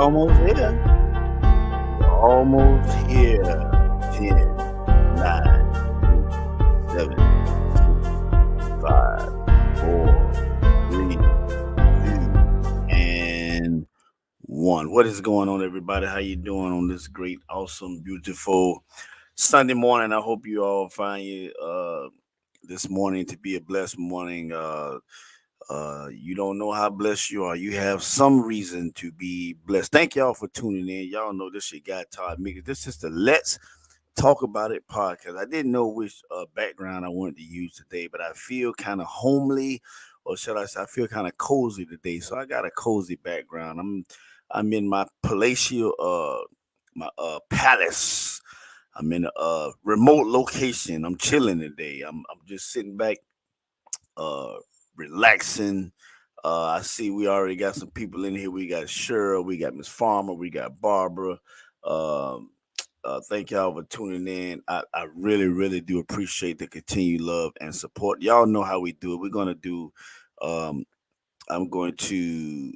almost here. We're almost here. 10, 9, 8, 7, 6, 5, 4, 3, 2, and 1. What is going on, everybody? How you doing on this great, awesome, beautiful Sunday morning? I hope you all find this morning to be a blessed morning. You don't know how blessed you are. You have some reason to be blessed. Thank y'all for tuning in. Y'all know this your guy Todd Mickey. This is the Let's Talk About It podcast. I didn't know which background I wanted to use today, but I feel kind of homely, or should I say, I feel kind of cozy today. So I got a cozy background. I'm in my palatial my palace. I'm in a remote location. I'm chilling today. I'm just sitting back, relaxing. I see we already got some people in here. We got Cheryl, we got Miss Farmer, we got Barbara. Thank y'all for tuning in. I really, really do appreciate the continued love and support. Y'all know how we do it. We're gonna do. I'm going to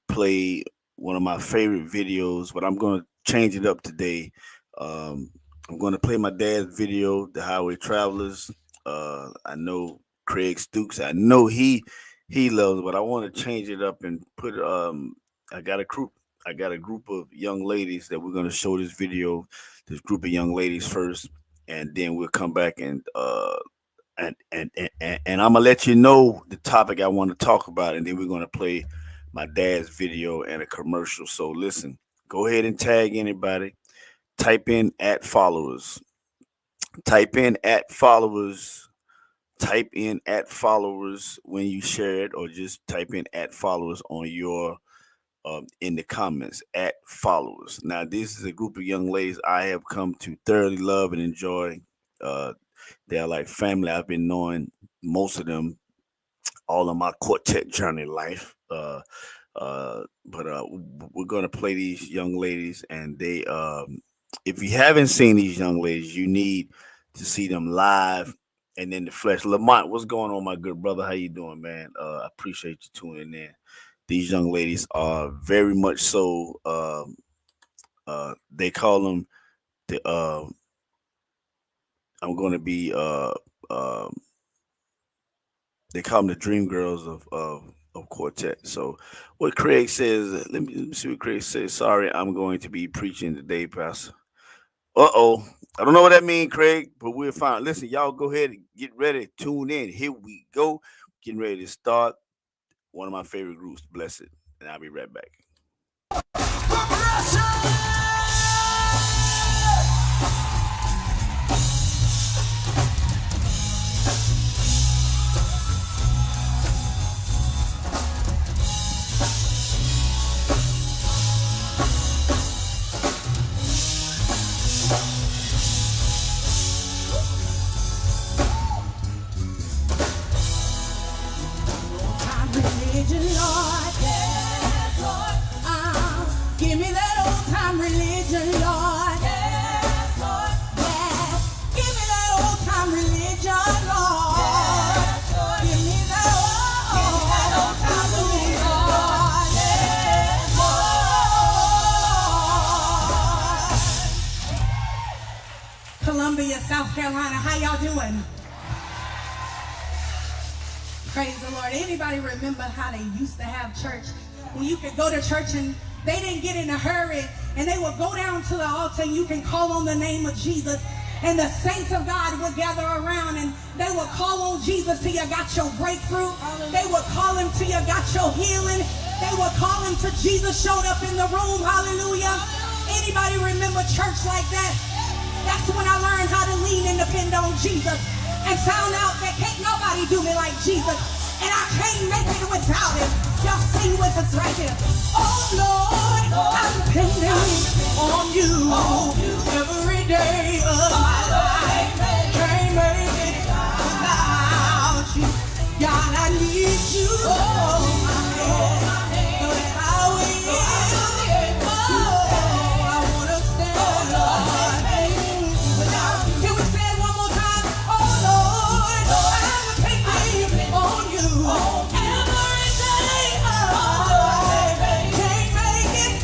play one of my favorite videos, but I'm going to change it up today. I'm going to play my dad's video, The Highway Travelers. I know Craig Stooks. I know he loves it, but I want to change it up and put I got a group of young ladies that we're going to show this video. This group of young ladies first, and then we'll come back and I'm gonna let you know the topic I want to talk about, and then we're gonna play my dad's video and a commercial. So listen, go ahead and tag anybody. Type in @followers. Type in @followers. Type in @followers when you share it, or just type in @followers on your in the comments. @followers. Now, this is a group of young ladies I have come to thoroughly love and enjoy. They're like family. I've been knowing most of them all of my quartet journey life. But we're gonna play these young ladies, and they if you haven't seen these young ladies, you need to see them live and in the flesh. Lamont, what's going on, my good brother? How you doing, man? I appreciate you tuning in. These young ladies are very much so. They call them the. I'm going to be. They call them the dream girls of quartet. So, what Craig says. Let me see what Craig says. Sorry, I'm going to be preaching today, Pastor. I don't know what that means, Craig, but we're fine. Listen, y'all go ahead and get ready. Tune in. Here we go. Getting ready to start one of my favorite groups, Blessed. And I'll be right back. Give me that old time religion, Lord. Yes, Lord. Yes. Give me that old time religion, Lord. Yes, Lord. Give me that old time religion, Lord. Yes, Lord. Columbia, South Carolina, how y'all doing? Praise the Lord. Anybody remember how they used to have church? When you could go to church and they didn't get in a hurry, and they would go down to the altar and you can call on the name of Jesus, and the saints of God would gather around and they would call on Jesus till you got your breakthrough. They would call him till you got your healing. They would call him till Jesus showed up in the room. Hallelujah. Anybody remember church like that? That's when I learned how to lean and depend on Jesus, and found out that can't nobody do me like Jesus, and I can't make it without him. Y'all sing with us right here. Oh Lord, I'm depending on you every day of my life. Can't make it without you. God, I need you. Oh, my Lord, so that I will. Oh, I want to stand, Lord, without you. Can we say it one more time? Oh Lord, I'm depending on you every day of my life. Can't make it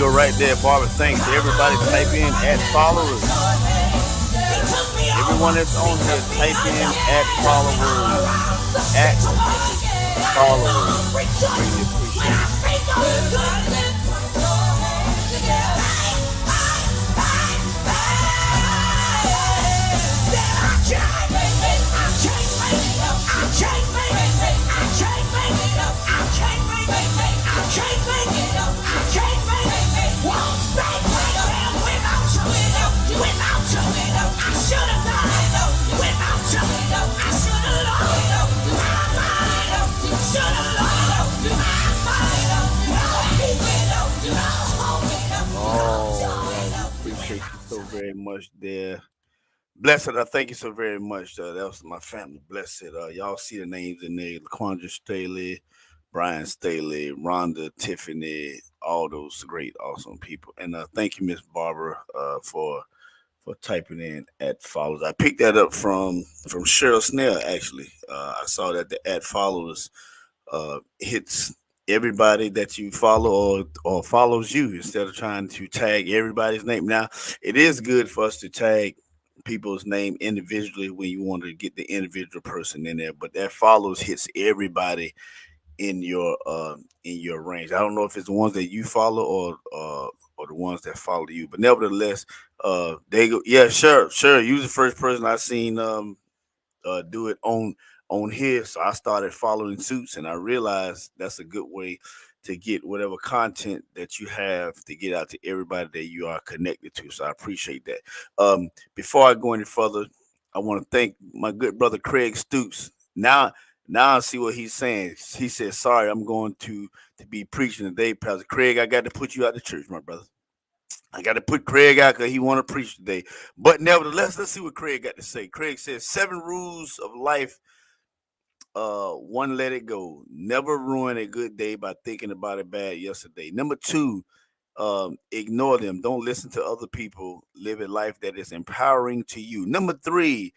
go right there, Barbara. Thanks to everybody. Type in at followers. Everyone that's on here, type in at followers. At followers. Greatly appreciate it. We appreciate you so very much there. Blessed, I thank you so very much. That was my family. Blessed. Y'all see the names in there: Laquandra Staley, Brian Staley, Rhonda, Tiffany, all those great, awesome people. And thank you, Miss Barbara, for typing in at followers. I picked that up from Cheryl Snell. Actually, I saw that the at followers hits everybody that you follow or follows you instead of trying to tag everybody's name. Now, it is good for us to tag people's name individually when you want to get the individual person in there, but that follows hits everybody in your range. I don't know if it's the ones that you follow or the ones that follow you, but nevertheless, they go. Yeah, sure. You was the first person I seen do it on here. So I started following suits, and I realized that's a good way to get whatever content that you have to get out to everybody that you are connected to. So I appreciate that. Before I go any further, I want to thank my good brother Craig Stoops. Now I see what he's saying. He said, "Sorry, I'm going to be preaching today, Pastor Craig. I got to put you out the church, my brother. I got to put Craig out because he want to preach today. But nevertheless, let's see what Craig got to say. Craig says 7 rules of life. One, let it go. Never ruin a good day by thinking about it bad yesterday. Number 2, ignore them. Don't listen to other people. Live a life that is empowering to you. Number 3,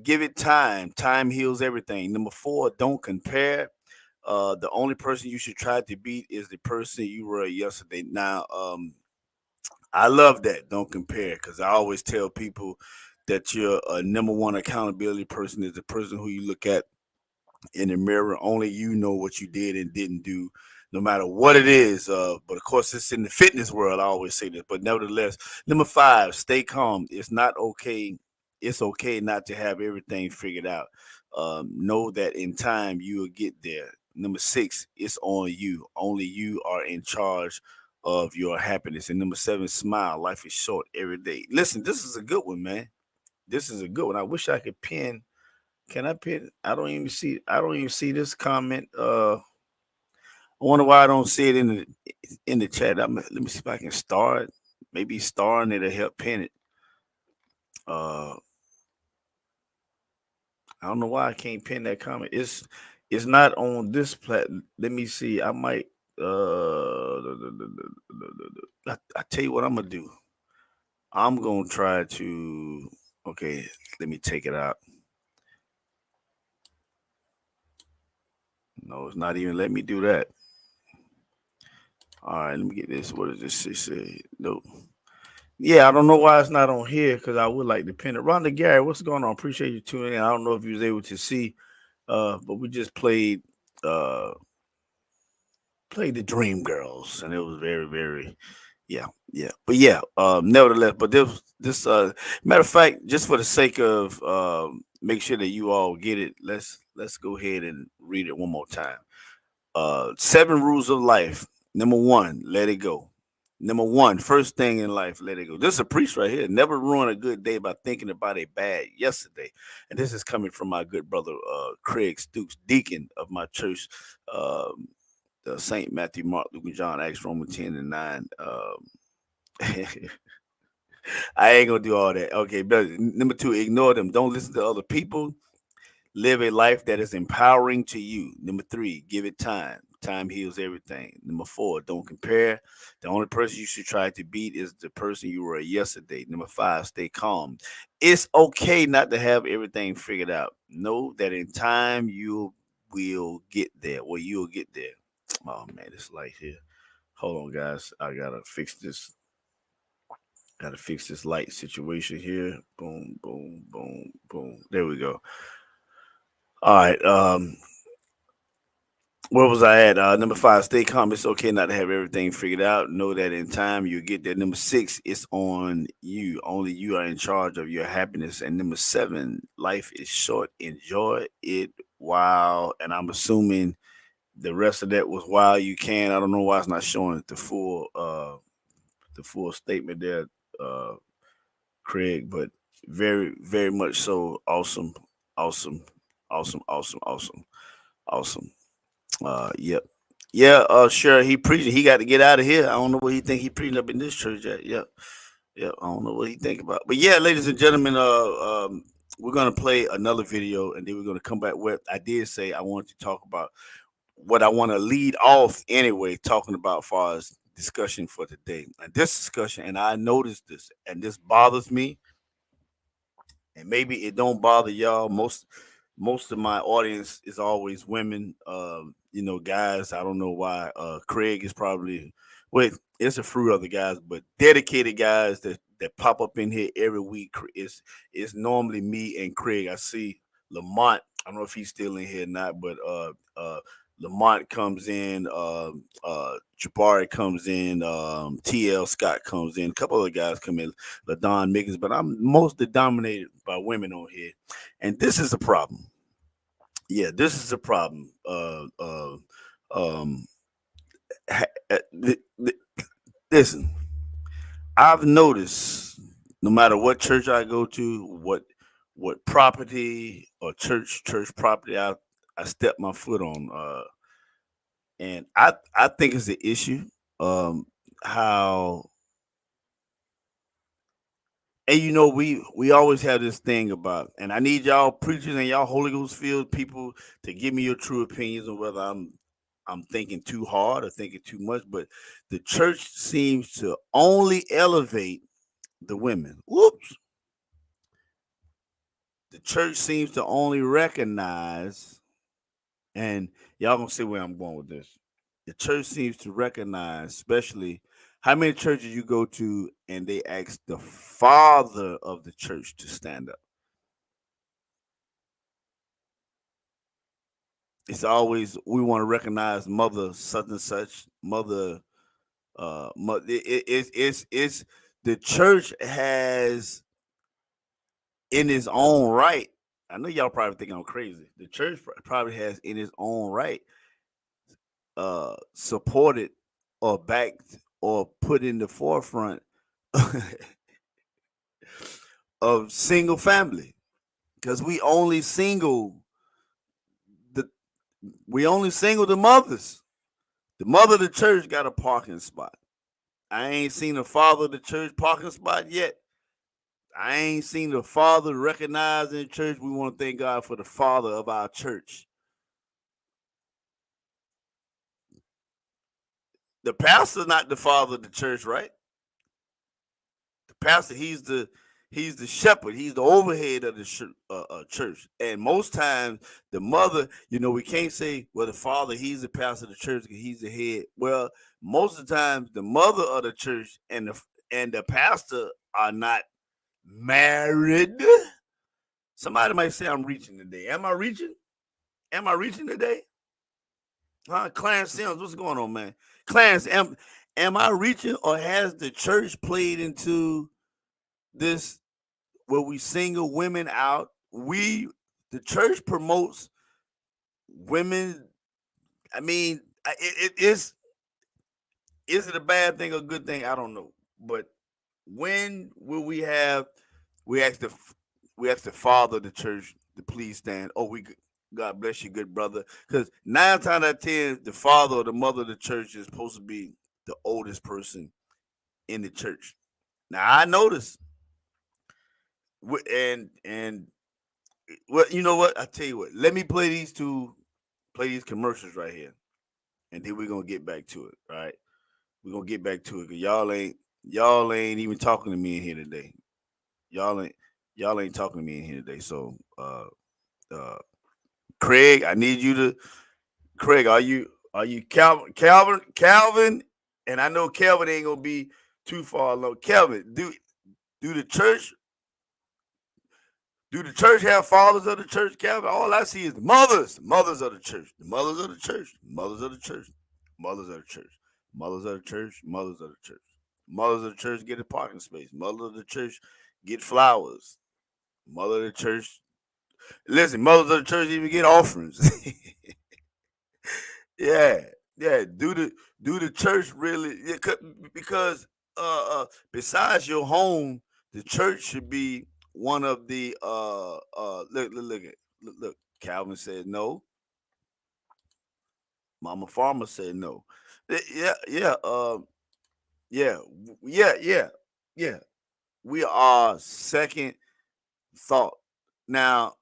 give it time. Time heals everything. Number 4, don't compare. The only person you should try to beat is the person you were yesterday. Now, I love that. Don't compare, because I always tell people that your number one accountability person is the person who you look at in the mirror. Only you know what you did and didn't do, no matter what it is. But of course, it's in the fitness world. I always say this, but nevertheless, number 5, stay calm. It's not okay. It's okay not to have everything figured out. Know that in time you will get there. Number 6, it's on you. Only you are in charge of your happiness. And number 7, smile. Life is short every day. Listen, this is a good one, man. This is a good one. I wish I could pin. Can I pin? I don't even see this comment. I wonder why I don't see it in the chat. Let me see if I can star it. Maybe starring it'll help pin it. Uh, I don't know why I can't pin that comment. It's not on this plat. Let me see. I might. I tell you what I'm gonna do. I'm gonna try to. Okay, let me take it out. No, it's not even let me do that. All right, let me get this. What does this say? No. Yeah, I don't know why it's not on here because I would like to pin it. Rhonda Gary, what's going on? Appreciate you tuning in. I don't know if you was able to see, but we just uh played the Dream Girls, and it was very, very, yeah. But yeah, nevertheless, but this matter of fact, just for the sake of make sure that you all get it, let's go ahead and read it one more time. 7 rules of life. Number 1, let it go. Number 1, first thing in life, let it go. This is a priest right here. Never ruin a good day by thinking about a bad yesterday. And this is coming from my good brother Craig Stooks, deacon of my church, Saint Matthew, Mark, Luke, and John, Acts, Romans 10 and 9. I ain't gonna do all that. Okay, but number 2, ignore them. Don't listen to other people. Live a life that is empowering to you. Number 3, give it time. Time heals everything. Number 4, don't compare. The only person you should try to beat is the person you were yesterday. Number 5, stay calm. It's okay not to have everything figured out. Know that in time you will get there. Well, you'll get there. Oh man, this light here. Hold on, guys. I gotta fix this. Gotta fix this light situation here. Boom, boom, boom, boom. There we go. All right. Where was I at? Number five, stay calm. It's okay not to have everything figured out. Know that in time you get there. Number six, it's on you. Only you are in charge of your happiness. And number seven, life is short. Enjoy it while. And I'm assuming the rest of that was while you can. I don't know why it's not showing the full statement there, uh, Craig. But very, very much so. Awesome, awesome, awesome, awesome, awesome, awesome. Yep. Yeah, sure. He preaching. He got to get out of here. I don't know what he think he preaching up in this church at. Yep. Yep. I don't know what he think about. But yeah, ladies and gentlemen, we're gonna play another video and then we're gonna come back with. I did say I wanted to talk about what I want to lead off anyway, talking about far as discussion for today. And this discussion, and I noticed this, and this bothers me, and maybe it don't bother y'all. Most of my audience is always women, guys. I don't know why. Craig is probably, wait, it's a fruit of the guys, but dedicated guys that pop up in here every week is normally me and Craig. I see Lamont. I don't know if he's still in here or not, but Lamont comes in, Jabari comes in, TL Scott comes in, a couple other guys come in, LaDon Miggins, but I'm mostly dominated by women on here. And this is a problem. Yeah, this is a problem. Um, Listen, I've noticed no matter what church I go to, what property or church property I step my foot on, and I think it's an issue. How And we always have this thing about, and I need y'all preachers and y'all Holy Ghost filled people to give me your true opinions on whether I'm thinking too hard or thinking too much. But the church seems to only elevate the women. Whoops. The church seems to only recognize, and y'all gonna see where I'm going with this. The church seems to recognize, especially how many churches you go to and they ask the father of the church to stand up. It's always we want to recognize mother such and such, mother it's the church has in its own right. I know y'all probably think I'm crazy. The church probably has in its own right supported or backed or put in the forefront of single family, because we only single the mothers. The mother of the church got a parking spot. I ain't seen the father of the church parking spot yet. I ain't seen the father recognized in the church. We want to thank God for the father of our church. The pastor's not the father of the church, right? The pastor, he's the shepherd. He's the overhead of the church. And most times, the mother, we can't say, well, the father, he's the pastor of the church because he's the head. Well, most of the time, the mother of the church and the pastor are not married. Somebody might say I'm reaching today. Am I reaching? Am I reaching today? Clarence Sims, what's going on, man? Clarence, am I reaching, or has the church played into this where we single women out? The church promotes women. I mean, is it a bad thing or a good thing? I don't know. But when will we ask the father of the church to please stand? Oh, God bless you, good brother. Because 9 times out of 10, the father or the mother of the church is supposed to be the oldest person in the church. Now I noticed, and well, you know what? I tell you what. Let me play these commercials right here, and then we're gonna get back to it. All right, we're gonna get back to it because y'all ain't even talking to me in here today. Y'all ain't talking to me in here today. So, Craig, I need you to. Craig, are you Calvin And I know Kelvin ain't gonna be too far along. Kelvin, do the church have fathers of the church, Calvin? All I see is the mothers of the church, the mothers of the church, mothers of the church, mothers of the church, mothers of the church, mothers of the church, mothers of the church get a parking space, mother of the church get flowers, mother of the church. Listen, mothers of the church even get offerings. Yeah, yeah. Do the church really? Because besides your home, the church should be one of the look. Calvin said no. Mama Farmer said no. Yeah, yeah, yeah, yeah. We are second thought. Now,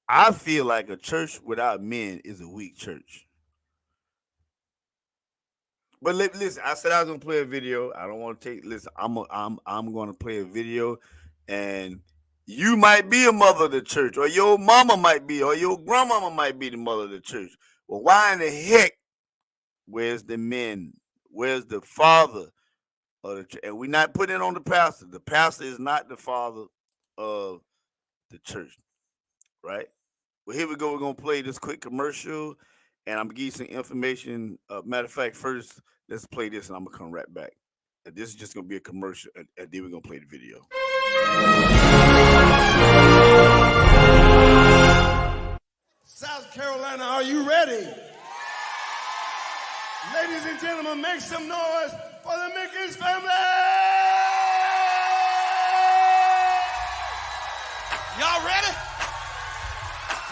I feel like a church without men is a weak church. But listen, I said I was gonna play a video. I don't want to take. Listen, I'm gonna play a video, and you might be a mother of the church, or your mama might be, or your grandmama might be the mother of the church. Well, why in the heck? Where's the men? Where's the father of the church? And we're not putting it on the pastor. The pastor is not the father of the church, right? Well, here we go. We're gonna play this quick commercial, and I'm gonna give you some information. Matter of fact, first let's play this, and I'm gonna come right back. And this is just gonna be a commercial, and then we're gonna play the video. South Carolina, are you ready? Ladies and gentlemen, make some noise for the Mickens family! Y'all ready?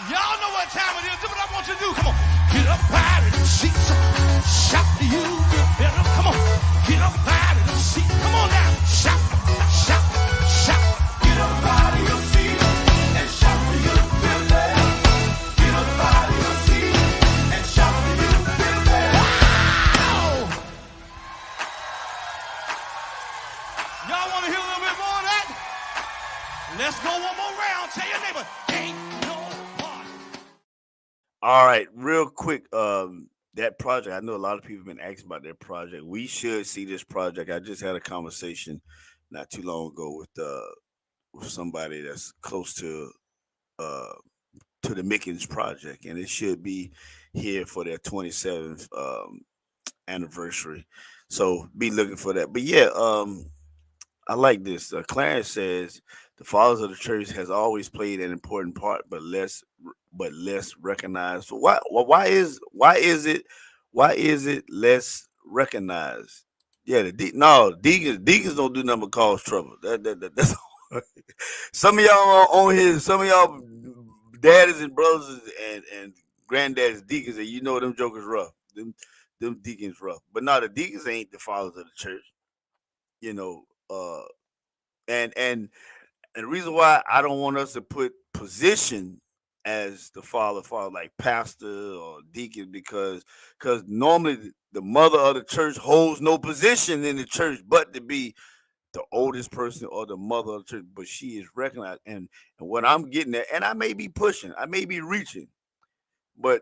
Y'all know what time it is. Do what I want you to do. Come on. Get up out of the seats. Shout to you. Better. Come on. Get up out of the seat. Come on now. Shout, shout, shout. Get up out of your seat and shout to you. Get up out of your seat and shout to you. Wow! Y'all want to hear a little bit more of that? Let's go one more round. Tell your neighbor, ain't no party. All right, real quick. That project. I know a lot of people have been asking about that project. We should see this project. I just had a conversation not too long ago with somebody that's close uh to the Mickens project, and it should be here for their 27th anniversary. So be looking for that. But yeah, I like this. Clarence says the fathers of the church has always played an important part, but less recognized. So why is it less recognized? Yeah, deacons don't do nothing but cause trouble. That's some of y'all on here. Some of y'all daddies and brothers and granddaddies deacons, and you know them jokers rough. Them deacons rough. But no, the deacons ain't the fathers of the church. You know, and the reason why I don't want us to put position as the father like pastor or deacon, because normally the mother of the church holds no position in the church but to be the oldest person or the mother of the church, but she is recognized. And what I'm getting at, and I may be pushing, I may be reaching, but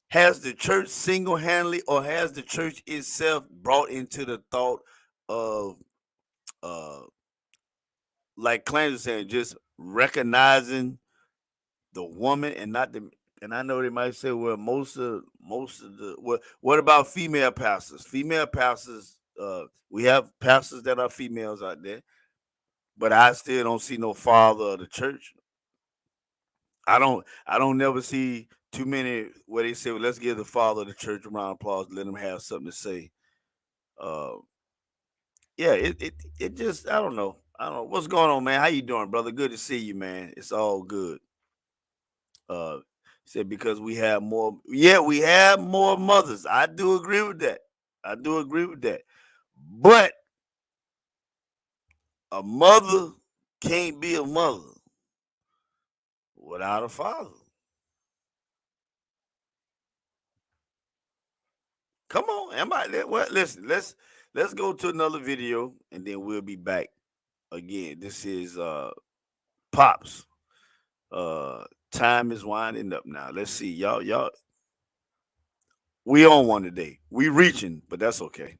has the church single-handedly, or has the church itself brought into the thought of like Clarence was saying, just recognizing the woman and not the. And I know they might say, well, most of the what about female pastors? Female pastors, we have pastors that are females out there, but I still don't see no father of the church. I don't never see too many where they say, well, let's give the father of the church a round of applause, let him have something to say. Yeah, it just, I don't know. What's going on, man. How you doing, brother? Good to see you, man. It's all good. Said because we have more. Yeah, we have more mothers. I do agree with that. But a mother can't be a mother without a father. Come on, am I? Well, listen, let's go to another video and then we'll be back again. This is Pops time is winding up now. Let's see, y'all. We on one today. We reaching, but that's okay.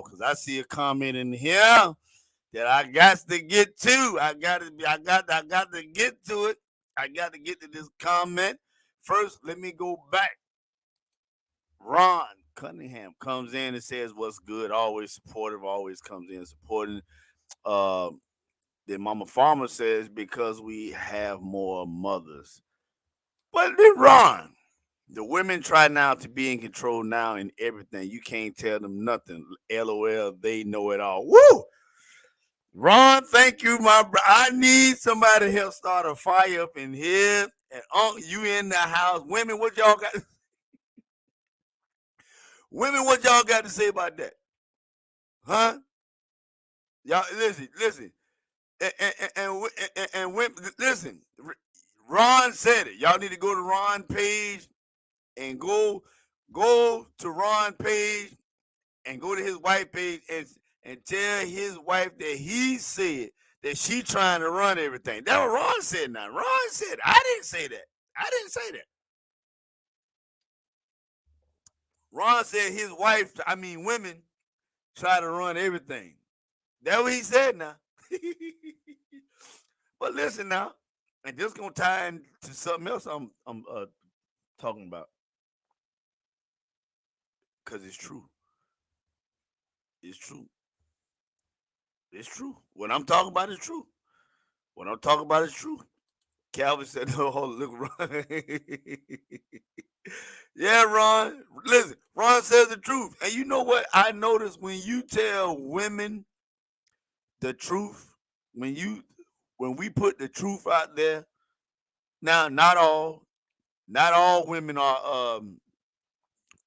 Because I see a comment in here that I got to get to. I got to get to it. I got to get to this comment. First, let me go back. Ron Cunningham comes in and says, "What's good? Always supportive. Always comes in supporting." Then Mama Farmer says, "Because we have more mothers." But then Ron, the women try now to be in control now in everything. You can't tell them nothing. LOL, they know it all. Woo! Ron, thank you, my bro. I need somebody to help start a fire up in here. And you in the house. Women, what y'all got? Women, what y'all got to say about that? Huh? Y'all listen. And listen. Ron said it. Y'all need to go to Ron page and go to Ron page and go to his wife page and tell his wife that he said that she trying to run everything. That's what Ron said now. Ron said, I didn't say that. I didn't say that. Ron said his wife, women, try to run everything. That's what he said now. But listen now, and this gonna tie into something else I'm talking about. Because it's true. It's true. It's true. What I'm talking about is true. What I'm talking about is true. Calvin said, "Oh, look, Ron." Yeah, Ron. Listen, Ron says the truth. And you know what? I noticed when you tell women the truth, when we put the truth out there. Now, not all women are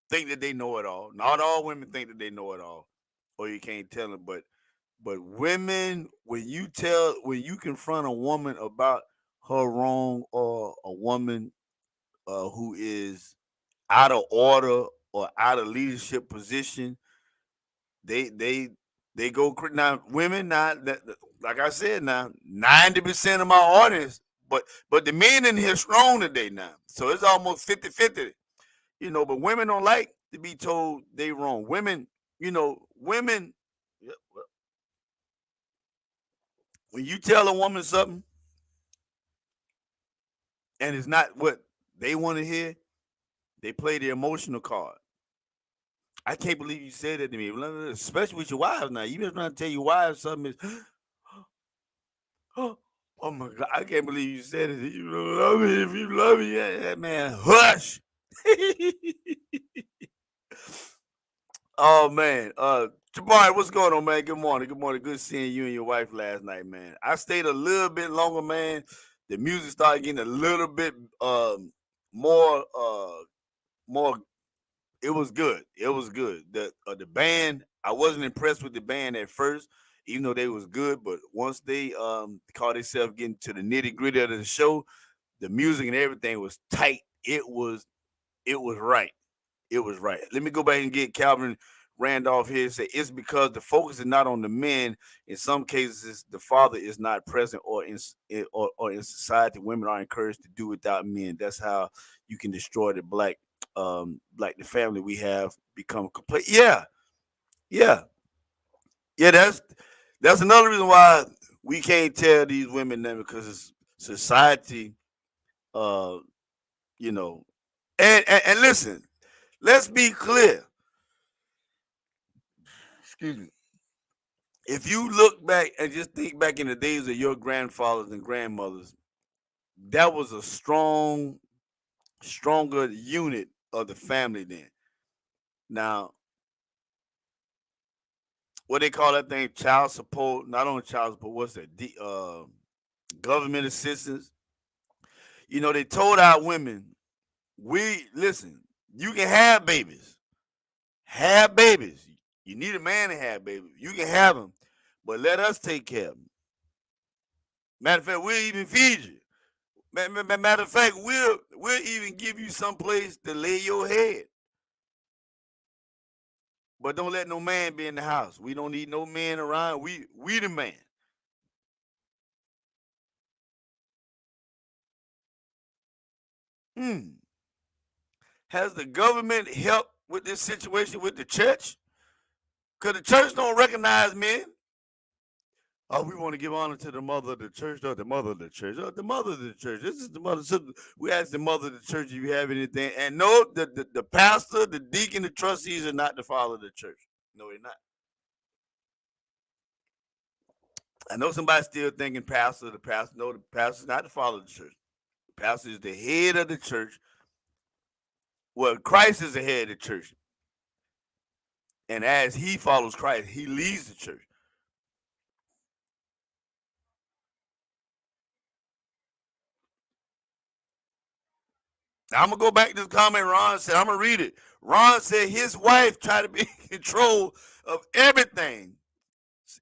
think that they know it all. Not all women think that they know it all, or you can't tell them. But women, when you confront a woman about her wrong, or a woman who is out of order or out of leadership position, they go now. Women, now that, like I said, now 90% of my audience, but the men in here strong today now, so it's almost 50-50. But women don't like to be told they wrong. Women, women. When you tell a woman something and it's not what they want to hear, they play the emotional card. I can't believe you said that to me, especially with your wives now. You just trying to tell your wives something is, oh my God, I can't believe you said it. You don't love me. If you love me, yeah, man, hush. Oh man, Jabari, what's going on, man? Good morning. Good seeing you and your wife last night, man. I stayed a little bit longer, man. The music started getting a little bit more. It was good. It was good. The band, I wasn't impressed with the band at first, even though they was good. But once they caught themselves getting to the nitty gritty of the show, the music and everything was tight. It was right. It was right. Let me go back and get Calvin Randolph here and say it's because the focus is not on the men. In some cases, the father is not present, or in society, women are encouraged to do without men. That's how you can destroy the black, like the family we have become complete. Yeah. That's another reason why we can't tell these women that, because it's society, and listen. Let's be clear. Excuse me. If you look back and just think back in the days of your grandfathers and grandmothers, that was a stronger unit of the family then. Now, what they call that thing, child support, not only child support, what's that? Government assistance. They told our women, listen, you can have babies. Have babies. You need a man to have babies. You can have them, but let us take care of them. Matter of fact, we'll even feed you. Matter of fact, we'll even give you some place to lay your head. But don't let no man be in the house. We don't need no man around. We the man. Has the government helped with this situation with the church? Because the church don't recognize men. Oh, we want to give honor to the mother of the church, or the mother of the church, or the mother of the church. This is the mother. So we ask the mother of the church if you have anything. And no, the pastor, the deacon, the trustees are not the father of the church. No, they're not. I know somebody's still thinking pastor, the pastor. No, the pastor is not the father of the church. The pastor is the head of the church. Well, Christ is the head of the church. And as he follows Christ, he leads the church. Now, I'm going to go back to this comment Ron said. I'm going to read it. Ron said his wife tried to be in control of everything.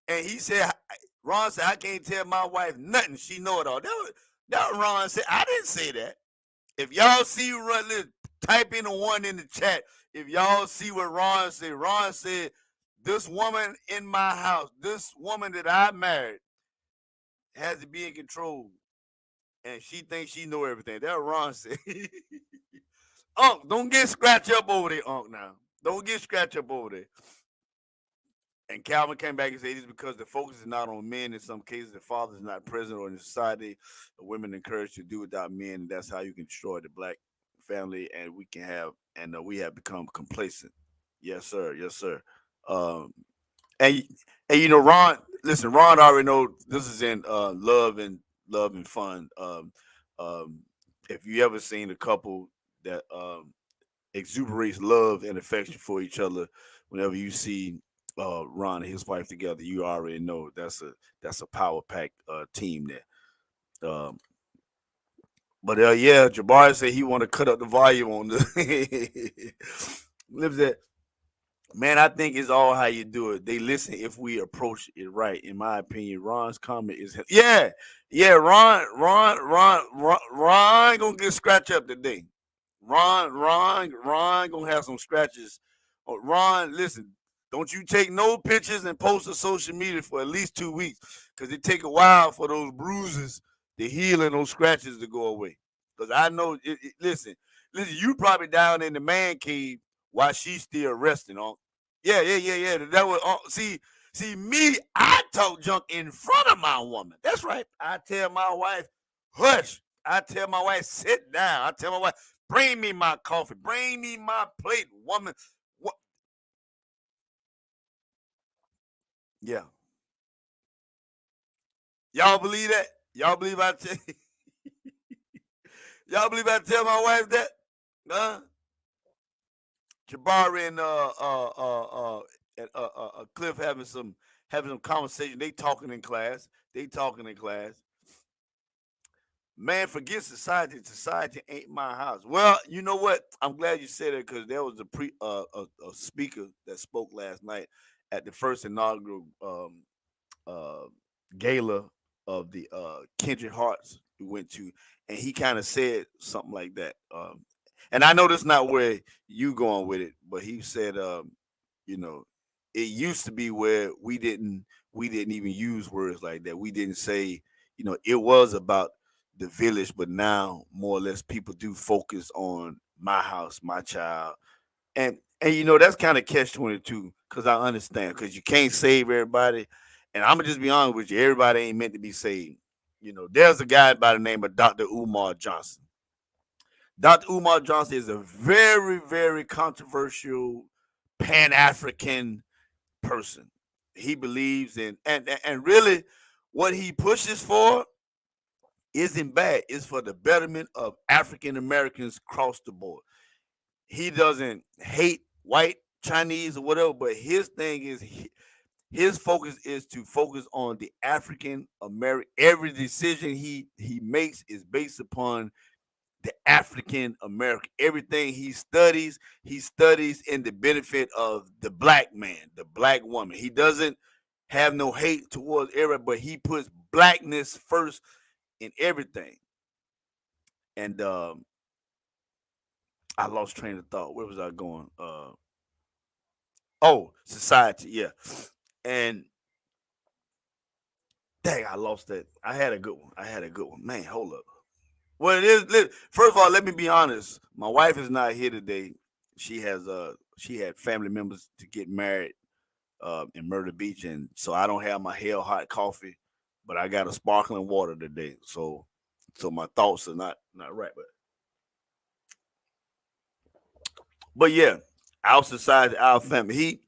And he said, Ron said, I can't tell my wife nothing. She know it all. That was Ron said. I didn't say that. If y'all see Ron, type in a one in the chat. If y'all see what Ron said, this woman in my house, this woman that I married, has to be in control. And she thinks she know everything. That Ron said. Unc, don't get scratched up over there, Unc, now. Don't get scratched up over there. And Calvin came back and said it's because the focus is not on men. In some cases, the father is not present, or in the society, the women encouraged to do without men. And that's how you can destroy the black family. And we have become complacent. Yes, sir. Yes, sir. Um, and Ron. Listen, Ron already know this is in love and fun. If you ever seen a couple that exuberates love and affection for each other, whenever you see Ron and his wife together, you already know that's a power pack team there. But yeah, Jabari said he want to cut up the volume on the. Lives that. Man, I think it's all how you do it. They listen if we approach it right. In my opinion, Ron's comment is yeah. Ron gonna get scratched up today. Ron gonna have some scratches. Ron, listen, don't you take no pictures and post to social media for at least 2 weeks, because it take a while for those bruises to heal and those scratches to go away. Because I know, listen, you probably down in the man cave while she's still resting on. Yeah. That was see me. I talk junk in front of my woman. That's right. I tell my wife, hush. I tell my wife, sit down. I tell my wife, bring me my coffee. Bring me my plate, woman. What? Yeah. Y'all believe that? Y'all believe I tell y'all believe I tell my wife that? Huh? Jabari and Cliff having some conversation. They talking in class. Man, forget society. Society ain't my house. Well, you know what? I'm glad you said it, because there was a speaker that spoke last night at the first inaugural uh, gala of the Kindred Hearts we went to, and he kind of said something like that. And I know that's not where you going with it, but he said, you know, it used to be where we didn't even use words like that. We didn't say, it was about the village, but now more or less people do focus on my house, my child, and that's kind of catch-22, because I understand, because you can't save everybody, and I'm gonna just be honest with you, everybody ain't meant to be saved. There's a guy by the name of Dr. Umar Johnson. Dr. Umar Johnson is a very, very controversial Pan-African person. He believes in, and really what he pushes for isn't bad. It's for the betterment of African Americans across the board. He doesn't hate white, Chinese, or whatever, but his thing is his focus is to focus on the African American. Every decision he makes is based upon the African American. Everything he studies in the benefit of the black man, the black woman. He doesn't have no hate towards everybody, but he puts blackness first in everything. And I lost train of thought. Where was I going? Society, yeah. And dang, I lost that. I had a good one. Man, hold up. Well, it is. First of all, let me be honest. My wife is not here today. She had family members to get married in Myrtle Beach, and so I don't have my hell hot coffee, but I got a sparkling water today. So my thoughts are not right, but yeah, our society, our family.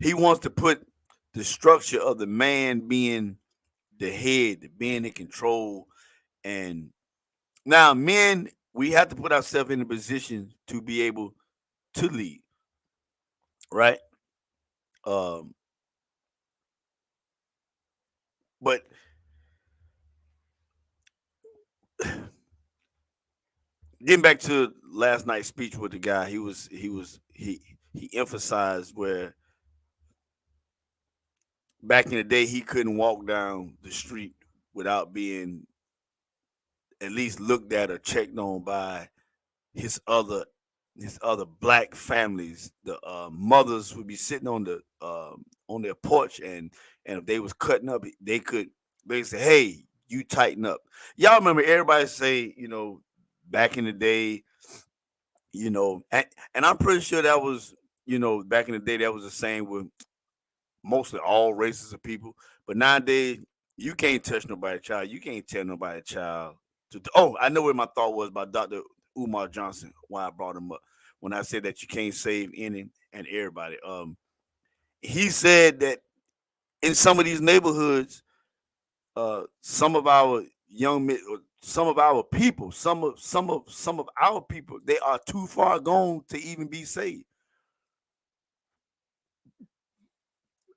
He wants to put the structure of the man being the head, being in control, and now, men, we have to put ourselves in a position to be able to lead, right? But getting back to last night's speech with the guy, he emphasized where back in the day, he couldn't walk down the street without being at least looked at or checked on by his other his other black families. The mothers would be sitting on their porch, and if they was cutting up, they say, "Hey, you tighten up." Y'all remember everybody say, back in the day, and I'm pretty sure that was, back in the day that was the same with mostly all races of people. But nowadays, you can't touch nobody child. You can't tell nobody child Oh, I know where my thought was about Dr. Umar Johnson. Why I brought him up when I said that you can't save any and everybody. He said that in some of these neighborhoods, some of our young men, or some of our people, some of our people, they are too far gone to even be saved.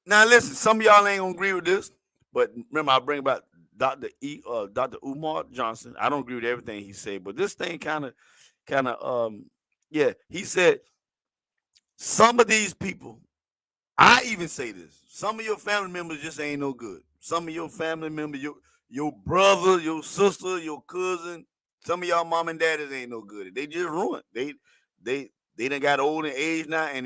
Now, listen, some of y'all ain't gonna agree with this, but remember, I bring about Dr. Umar Johnson. I don't agree with everything he said, but this thing yeah, he said some of these people. I even say this: some of your family members just ain't no good. Some of your family members, your brother, your sister, your cousin, some of y'all mom and daddies ain't no good. They just ruined. They done got old in age now, and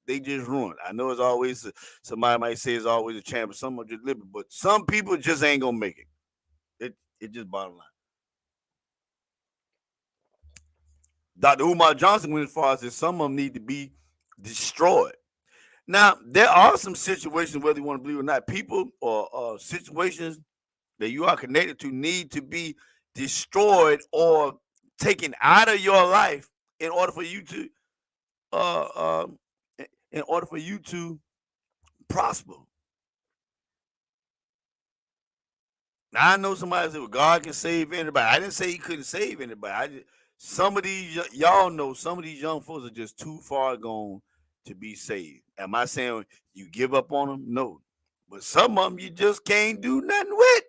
they just ruined. I know it's always somebody might say it's always a champ, but some are just living. But some people just ain't gonna make it. It just bottom line. Dr. Umar Johnson went as far as that some of them need to be destroyed. Now, there are some situations, whether you want to believe it or not, people or situations that you are connected to need to be destroyed or taken out of your life in order for you to uh, uh, in order for you to prosper. Now, I know somebody said, "Well, God can save anybody." I didn't say He couldn't save anybody. Some of these y'all know some of these young folks are just too far gone to be saved. Am I saying you give up on them? No, but some of them you just can't do nothing with.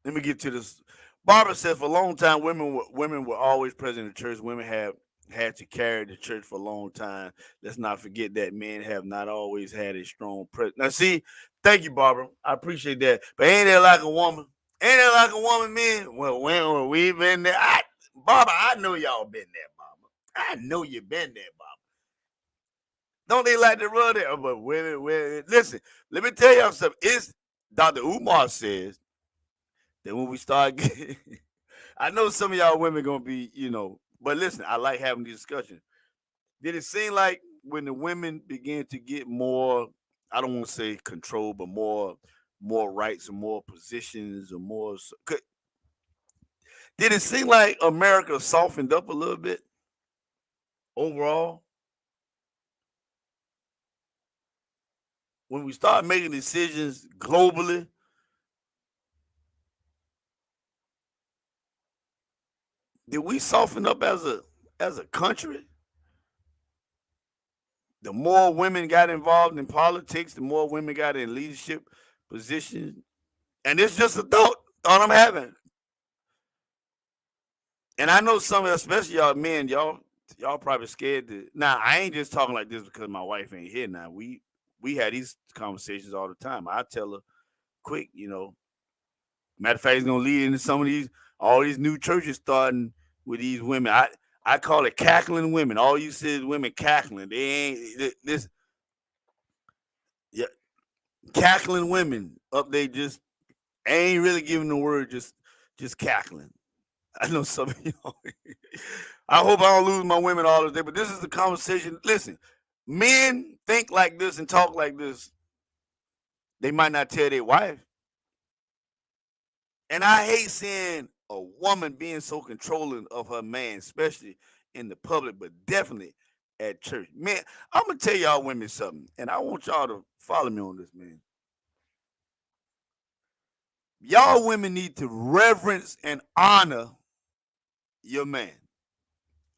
Let me get to this. Barbara said for a long time, women were always present in the church. Women have had to carry the church for a long time. Let's not forget that men have not always had a strong presence. Now, see, thank you, Barbara. I appreciate that. But ain't that like a woman? Ain't that like a woman, man? Well, when we've been there, Barbara, I know y'all been there, Barbara. I know you been there, Barbara. Don't they like to run there? But women, listen, let me tell y'all something. It's Dr. Umar says that when we start getting, I know some of y'all women gonna be, but listen, I like having these discussions. Did it seem like when the women began to get more, I don't want to say control, but more rights and more positions or more, did it seem like America softened up a little bit overall? When we start making decisions globally, did we soften up as a country? The more women got involved in politics, the more women got in leadership positions. And it's just a thought I'm having. And I know some of, especially y'all men, y'all probably scared to. Now I ain't just talking like this because my wife ain't here. Now we had these conversations all the time. I tell her quick, Matter of fact, it's gonna lead into some of all these new churches starting with these women. I call it cackling women. All you see is women cackling. They ain't this. Yeah, cackling women up. They just ain't really giving the word. Just cackling. I know some of y'all. I hope I don't lose my women all the day. But this is the conversation. Listen, men think like this and talk like this. They might not tell their wife. And I hate seeing a woman being so controlling of her man, especially in the public, but definitely at church. Man, I'm gonna tell y'all women something, and I want y'all to follow me on this, man. Y'all women need to reverence and honor your man.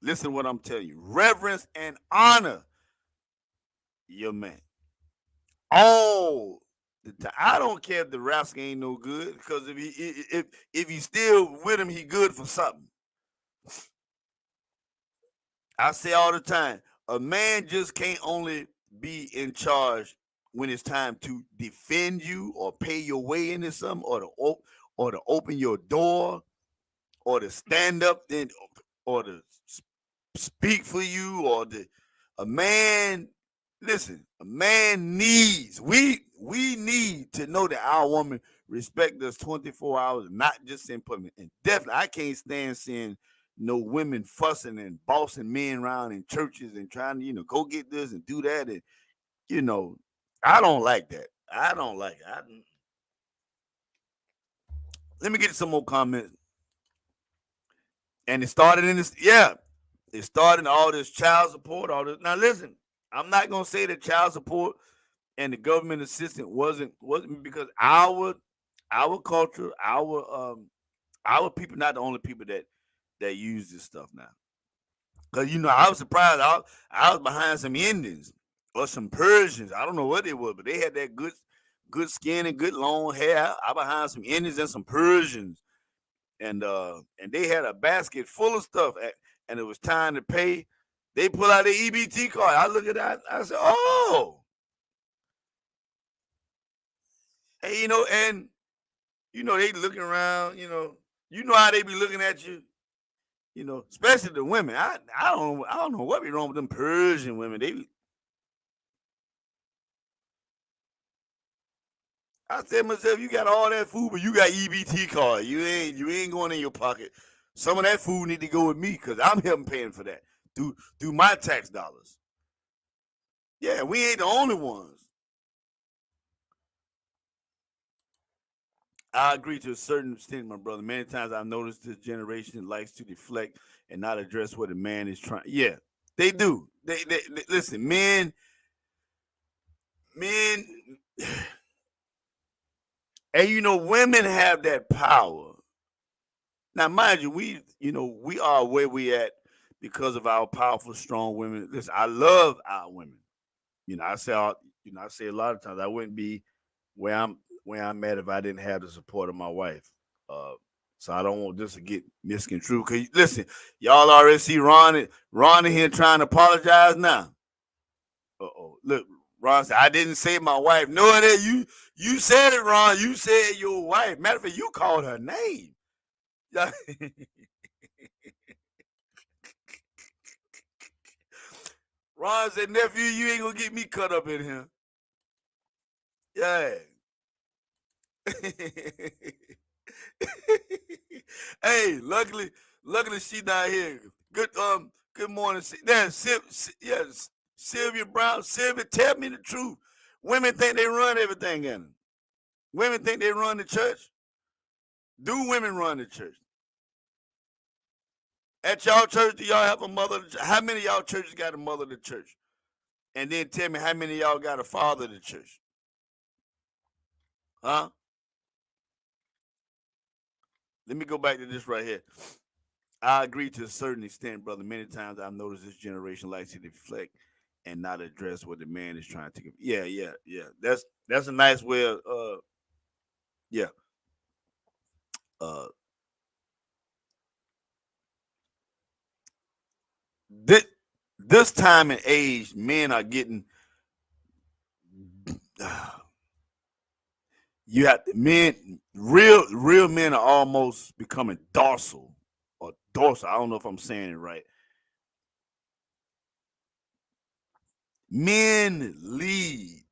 Listen to what I'm telling you. Reverence and honor your man. Oh, I don't care if the rascal ain't no good, because if he's still with him, he good for something. I say all the time, A man just can't only be in charge when it's time to defend you or pay your way into something or to open your door or to stand up and or to speak for you or to a man. Listen, a man needs we need to know that our woman respect us 24 hours, not just in public. And definitely, I can't stand seeing no women fussing and bossing men around in churches and trying to go get this and do that and you know I don't like that. I don't like it. Let me get some more comments. And it started in this, yeah. It started all this child support, all this. Now listen, I'm not gonna say that child support and the government assistance wasn't because our culture, our people not the only people that use this stuff now. Cause I was surprised. I was behind some Indians or some Persians. I don't know what they were, but they had that good skin and good long hair. I behind some Indians and some Persians, and they had a basket full of stuff, and it was time to pay. They pull out the EBT card. I look at that. I said, "Oh, hey, and they looking around. How they be looking at you. Especially the women. I don't know what be wrong with them Persian women. I said to myself, you got all that food, but you got EBT card. You ain't going in your pocket. Some of that food need to go with me because I'm helping paying for that through my tax dollars. Yeah, we ain't the only ones. I agree to a certain extent, my brother. Many times I've noticed this generation likes to deflect and not address what a man is trying. Yeah, they do. They listen, men, and women have that power. Now, mind you, we are where we at because of our powerful, strong women. Listen, I love our women. I say a lot of times I wouldn't be where I'm at if I didn't have the support of my wife. So I don't want this to get misconstrued. Cause listen, y'all already see Ron in here trying to apologize now. Look, Ron said I didn't say my wife. No, that you said it, Ron. You said your wife. Matter of fact, you called her name. Ron said, nephew, you ain't gonna get me cut up in here. Yeah. Hey, luckily she not here. Good morning. Yes, Sylvia Brown. Sylvia, tell me the truth. Women think they run everything in them. Women think they run the church. Do women run the church? At y'all church, do y'all have a mother? How many of y'all churches got a mother of the church? And then tell me how many of y'all got a father of the church? Huh? Let me go back to this right here. I agree to a certain extent, brother. Many times I've noticed this generation likes to deflect and not address what the man is trying to give. Yeah. That's a nice way of yeah. This time and age, men are getting real men are almost becoming docile. I don't know if I'm saying it right. Men lead.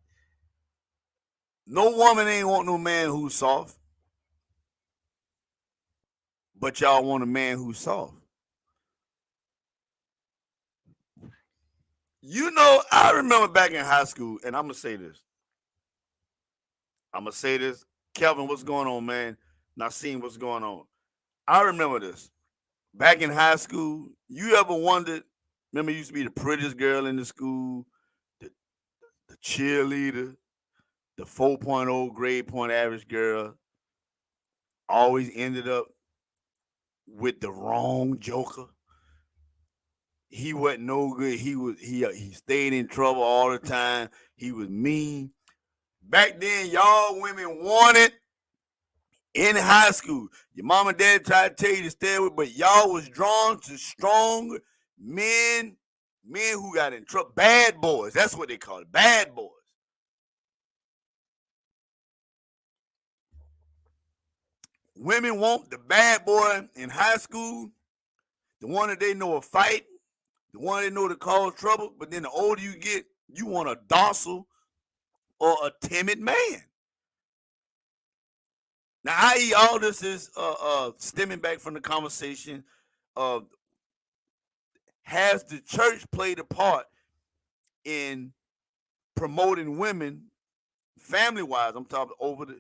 No woman ain't want no man who's soft. But y'all want a man who's soft. I remember back in high school, and I'm going to say this. Kelvin, what's going on, man? Naseem, what's going on? I remember this. Back in high school, you ever wondered, remember you used to be the prettiest girl in the school, the cheerleader, the 4.0 grade point average girl, always ended up with the wrong joker. He wasn't no good. He stayed in trouble all the time. He was mean. Back then, y'all women wanted in high school. Your mom and dad tried to tell you to stay with, but y'all was drawn to strong men Men who got in trouble, bad boys. That's what they call it, bad boys. Women want the bad boy in high school, the one that they know will fight, the one they know to cause trouble. But then the older you get, you want a docile or a timid man. Now, i.e., all this is stemming back from the conversation of has the church played a part in promoting women, family wise? I'm talking over the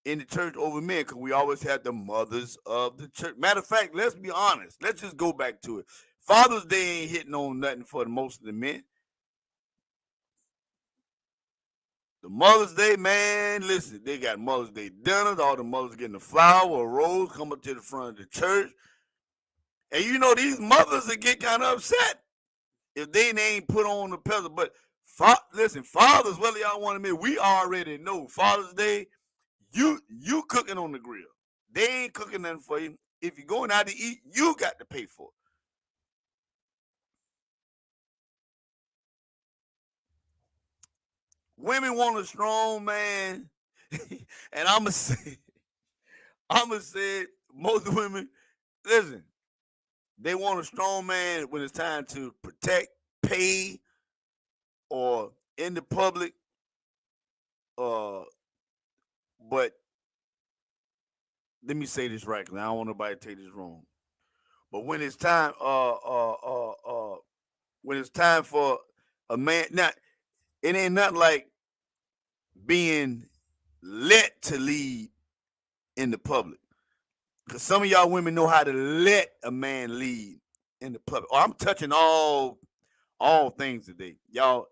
in the church over men, because we always had the mothers of the church. Matter of fact, let's be honest. Let's just go back to it. Father's Day ain't hitting on nothing for most of the men. The Mother's Day, man, listen, they got Mother's Day dinners. All the mothers getting a flower or a rose, come up to the front of the church. And you know, these mothers will get kind of upset if they ain't put on the pedal. But listen, fathers, whether y'all want to admit, we already know Father's Day, you cooking on the grill. They ain't cooking nothing for you. If you're going out to eat, you got to pay for it. Women want a strong man, and I'ma say most women, listen, they want a strong man when it's time to protect, pay, or in the public. But let me say this right, because I don't want nobody to take this wrong. But when it's time, when it's time for a man, now it ain't nothing like being let to lead in the public. Because some of y'all women know how to let a man lead in the public. Oh, I'm touching all things today. Y'all,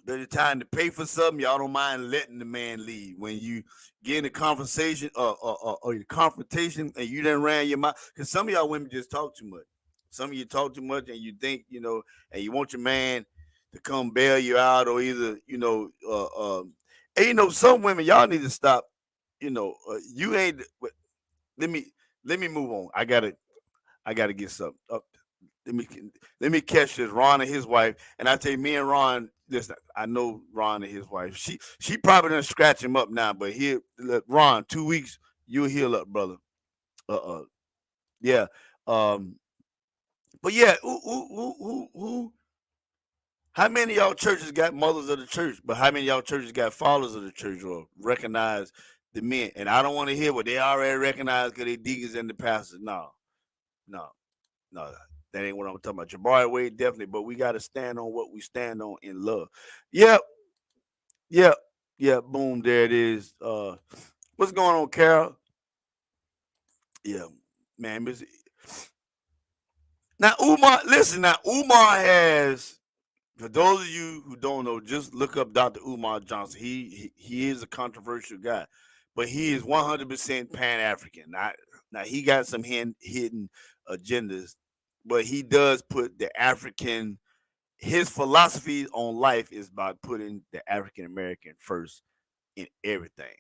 there's a time to pay for something. Y'all don't mind letting the man lead. When you get in a conversation or your confrontation and you done ran your mouth. Because some of y'all women just talk too much. Some of you talk too much and you think, and you want your man to come bail you out, or either, and some women, y'all need to stop, you ain't, let me move on. I gotta get something up. Let me catch this. Ron and his wife, and I tell you, me and Ron. Listen, I know Ron and his wife. She probably done scratch him up now, but here, look, Ron, 2 weeks, you'll heal up, brother. Yeah. But yeah, who? How many of y'all churches got mothers of the church? But how many of y'all churches got fathers of the church or recognize the men? And I don't want to hear what they already recognize because they deacons and the pastors. No, that ain't what I'm talking about. Jabari Wade, definitely, but we got to stand on what we stand on in love. Yep. Boom, there it is. What's going on, Carol? Yeah, man. Now, Umar, listen. Now, Umar has. For those of you who don't know, just look up Dr. Umar Johnson. He is a controversial guy, but he is 100% Pan African. Now he got some hidden agendas, but he does put the African. His philosophy on life is about putting the African American first in everything.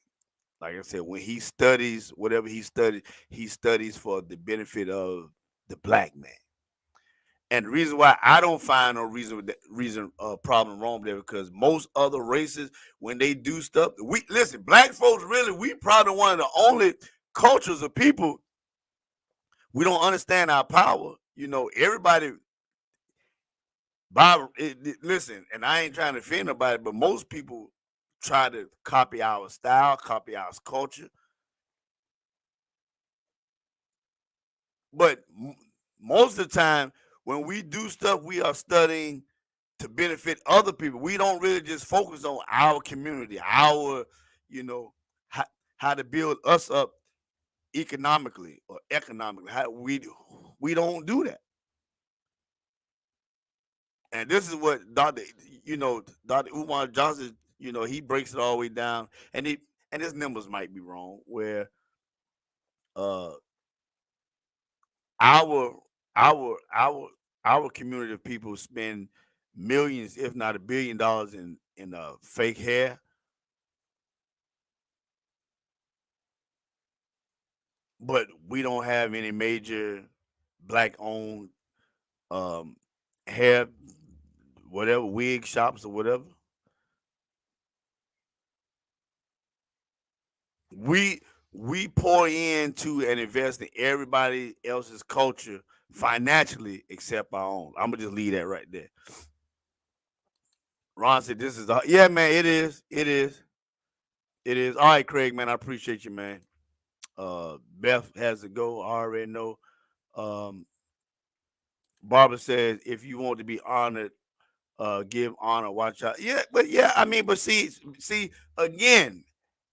Like I said, when he studies whatever he studies for the benefit of the black man. And the reason why I don't find no problem wrong there, because most other races, when they do stuff, we listen, black folks really, we probably one of the only cultures of people, we don't understand our power. Everybody, listen, and I ain't trying to offend nobody, but most people try to copy our style, copy our culture. But most of the time, when we do stuff, we are studying to benefit other people. We don't really just focus on our community, how to build us up economically or economically. How we don't do that. And this is what Dr. Umar Johnson, he breaks it all the way down, and his numbers might be wrong, where our community of people spend millions, if not $1 billion, in fake hair. But we don't have any major black-owned hair, whatever, wig shops or whatever. We we pour into and invest in everybody else's culture financially except our own. I'm gonna just leave that right there. Ron said, "This is the yeah, man. It is. It is. It is. All right, Craig, man. I appreciate you, man. Beth has to go. I already know. Um, Barbara says, if you want to be honored, give honor. Watch out. Yeah, but yeah, I mean, but see again,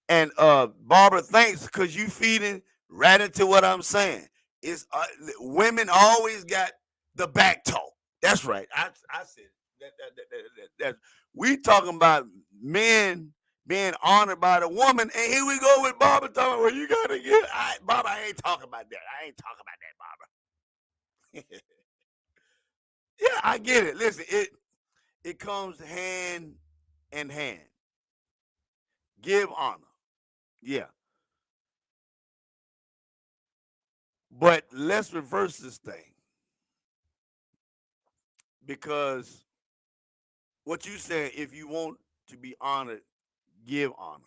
and Barbara, thanks because you feeding right into what I'm saying. It's women always got the back talk. That's right. I said that we talking about men being honored by the woman, and here we go with Barbara talking. Well, you gotta get Barbara. I ain't talking about that. I ain't talking about that, Barbara. Yeah, I get it. Listen, it comes hand in hand. Give honor. Yeah. But let's reverse this thing because what you said, if you want to be honored, give honor,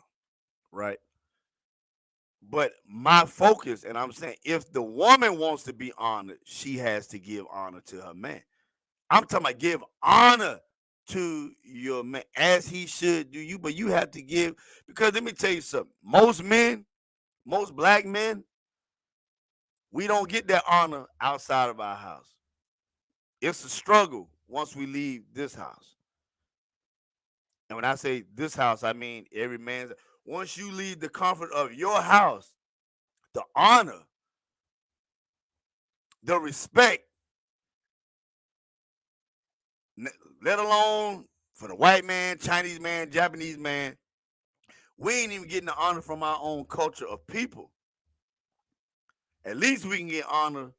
right? But my focus, and I'm saying, if the woman wants to be honored, she has to give honor to her man. I'm talking about give honor to your man as he should do you, but you have to give because let me tell you something. Most men, most black men, we don't get that honor outside of our house. It's a struggle once we leave this house. And when I say this house, I mean every man's. Once you leave the comfort of your house, the honor, the respect, let alone for the white man, Chinese man, Japanese man, we ain't even getting the honor from our own culture of people. At least we can get honor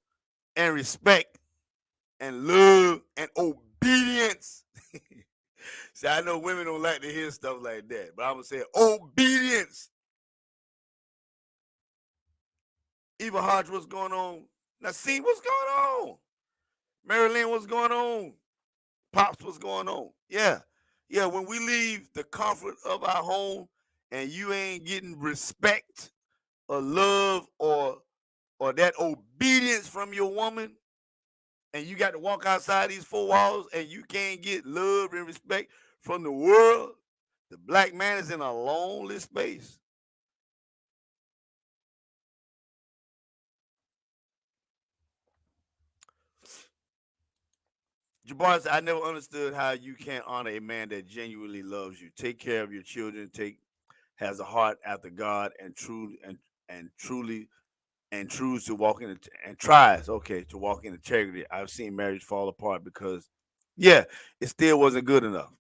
and respect and love and obedience. See, I know women don't like to hear stuff like that, but I'm going to say obedience. Eva Hodge, what's going on? Nassim, what's going on? Marilyn, what's going on? Pops, what's going on? Yeah. Yeah, when we leave the comfort of our home and you ain't getting respect or love or that obedience from your woman, and you got to walk outside these four walls and you can't get love and respect from the world, the black man is in a lonely space. Jabbar said, I never understood how you can't honor a man that genuinely loves you. Take care of your children, has a heart after God and truly to walk in and tries, okay, to walk in integrity. I've seen marriage fall apart because, yeah, it still wasn't good enough.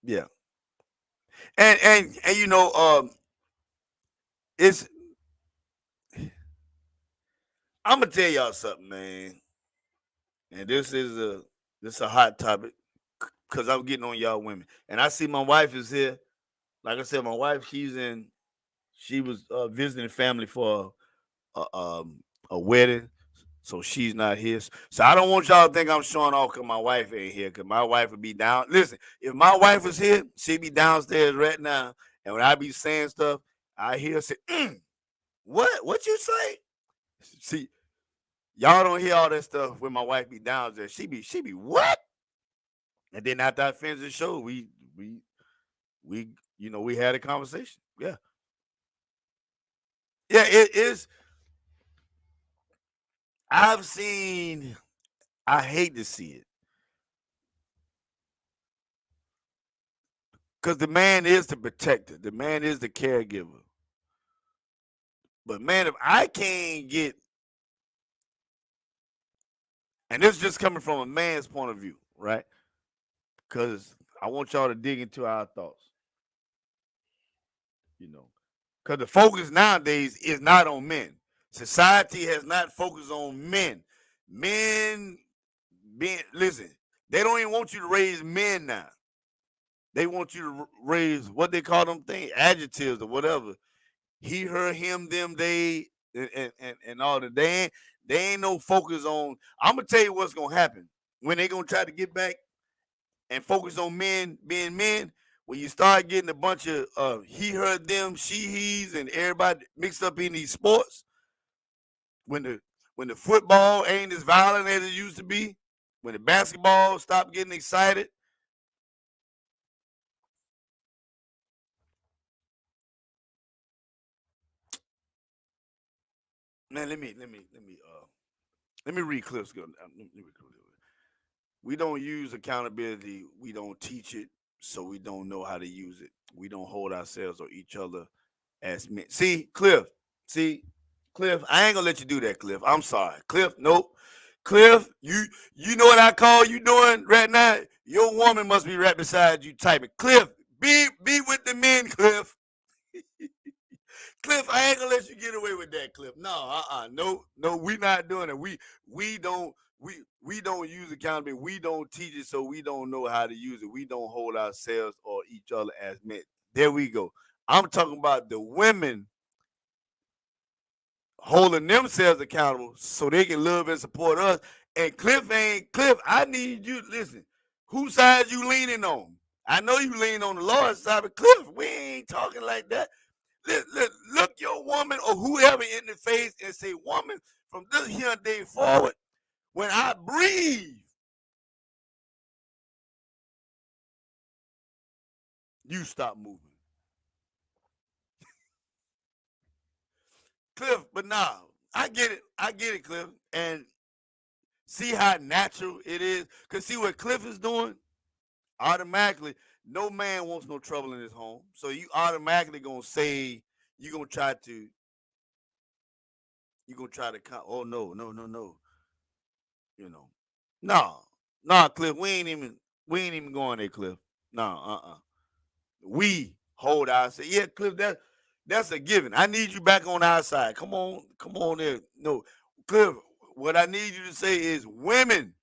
Yeah, and you know, it's. I'm gonna tell y'all something, man, and this is a hot topic because I'm getting on y'all women, and I see my wife is here. Like I said, my wife, she was visiting family for a wedding, so she's not here. So I don't want y'all to think I'm showing off because my wife ain't here. Because my wife would be down. Listen, if my wife was here, she'd be downstairs right now. And when I be saying stuff, I hear her say, "What you say?" See, y'all don't hear all that stuff when my wife be downstairs. She be what? And then after I finish the show, we we had a conversation. Yeah, yeah. It is. I've seen. I hate to see it because the man is the protector. The man is the caregiver. But man, if I can't get, and this is just coming from a man's point of view, right? Because I want y'all to dig into our thoughts, because the focus nowadays is not on men. Society has not focused on men. Men listen, they don't even want you to raise men now. They want you to raise what they call them things, adjectives or whatever. He, her, him, them, they, and all that. They ain't no focus on. I'm gonna tell you what's gonna happen when they gonna try to get back and focus on men being men. When you start getting a bunch of he, her, them, she, he's, and everybody mixed up in these sports, when the football ain't as violent as it used to be, when the basketball stopped getting excited. Man, let me read Cliff's. We don't use accountability. We don't teach it, so we don't know how to use it. We don't hold ourselves or each other as men. See, Cliff. See, Cliff. I ain't gonna let you do that, Cliff. I'm sorry, Cliff. Nope. Cliff, you know what I call you doing right now? Your woman must be right beside you typing. Cliff, be with the men, Cliff. Cliff, I ain't gonna let you get away with that, Cliff. No, no, we not doing it. We don't use accountability. We don't teach it, so we don't know how to use it. We don't hold ourselves or each other as men. There we go. I'm talking about the women holding themselves accountable so they can love and support us. And Cliff, I need you. Listen, whose side you leaning on? I know you lean on the Lord's side, but Cliff, we ain't talking like that. Look your woman or whoever in the face and say, woman, from this here day forward, when I breathe, you stop moving. Cliff, but nah, I get it, Cliff. And see how natural it is? Because see what Cliff is doing? Automatically, no man wants no trouble in his home. So you automatically gonna say, you're gonna try to, oh no. You know. No, Cliff, we ain't even going there, Cliff. No, we hold our say, yeah, Cliff, that's a given. I need you back on our side. Come on there. No, Cliff, what I need you to say is women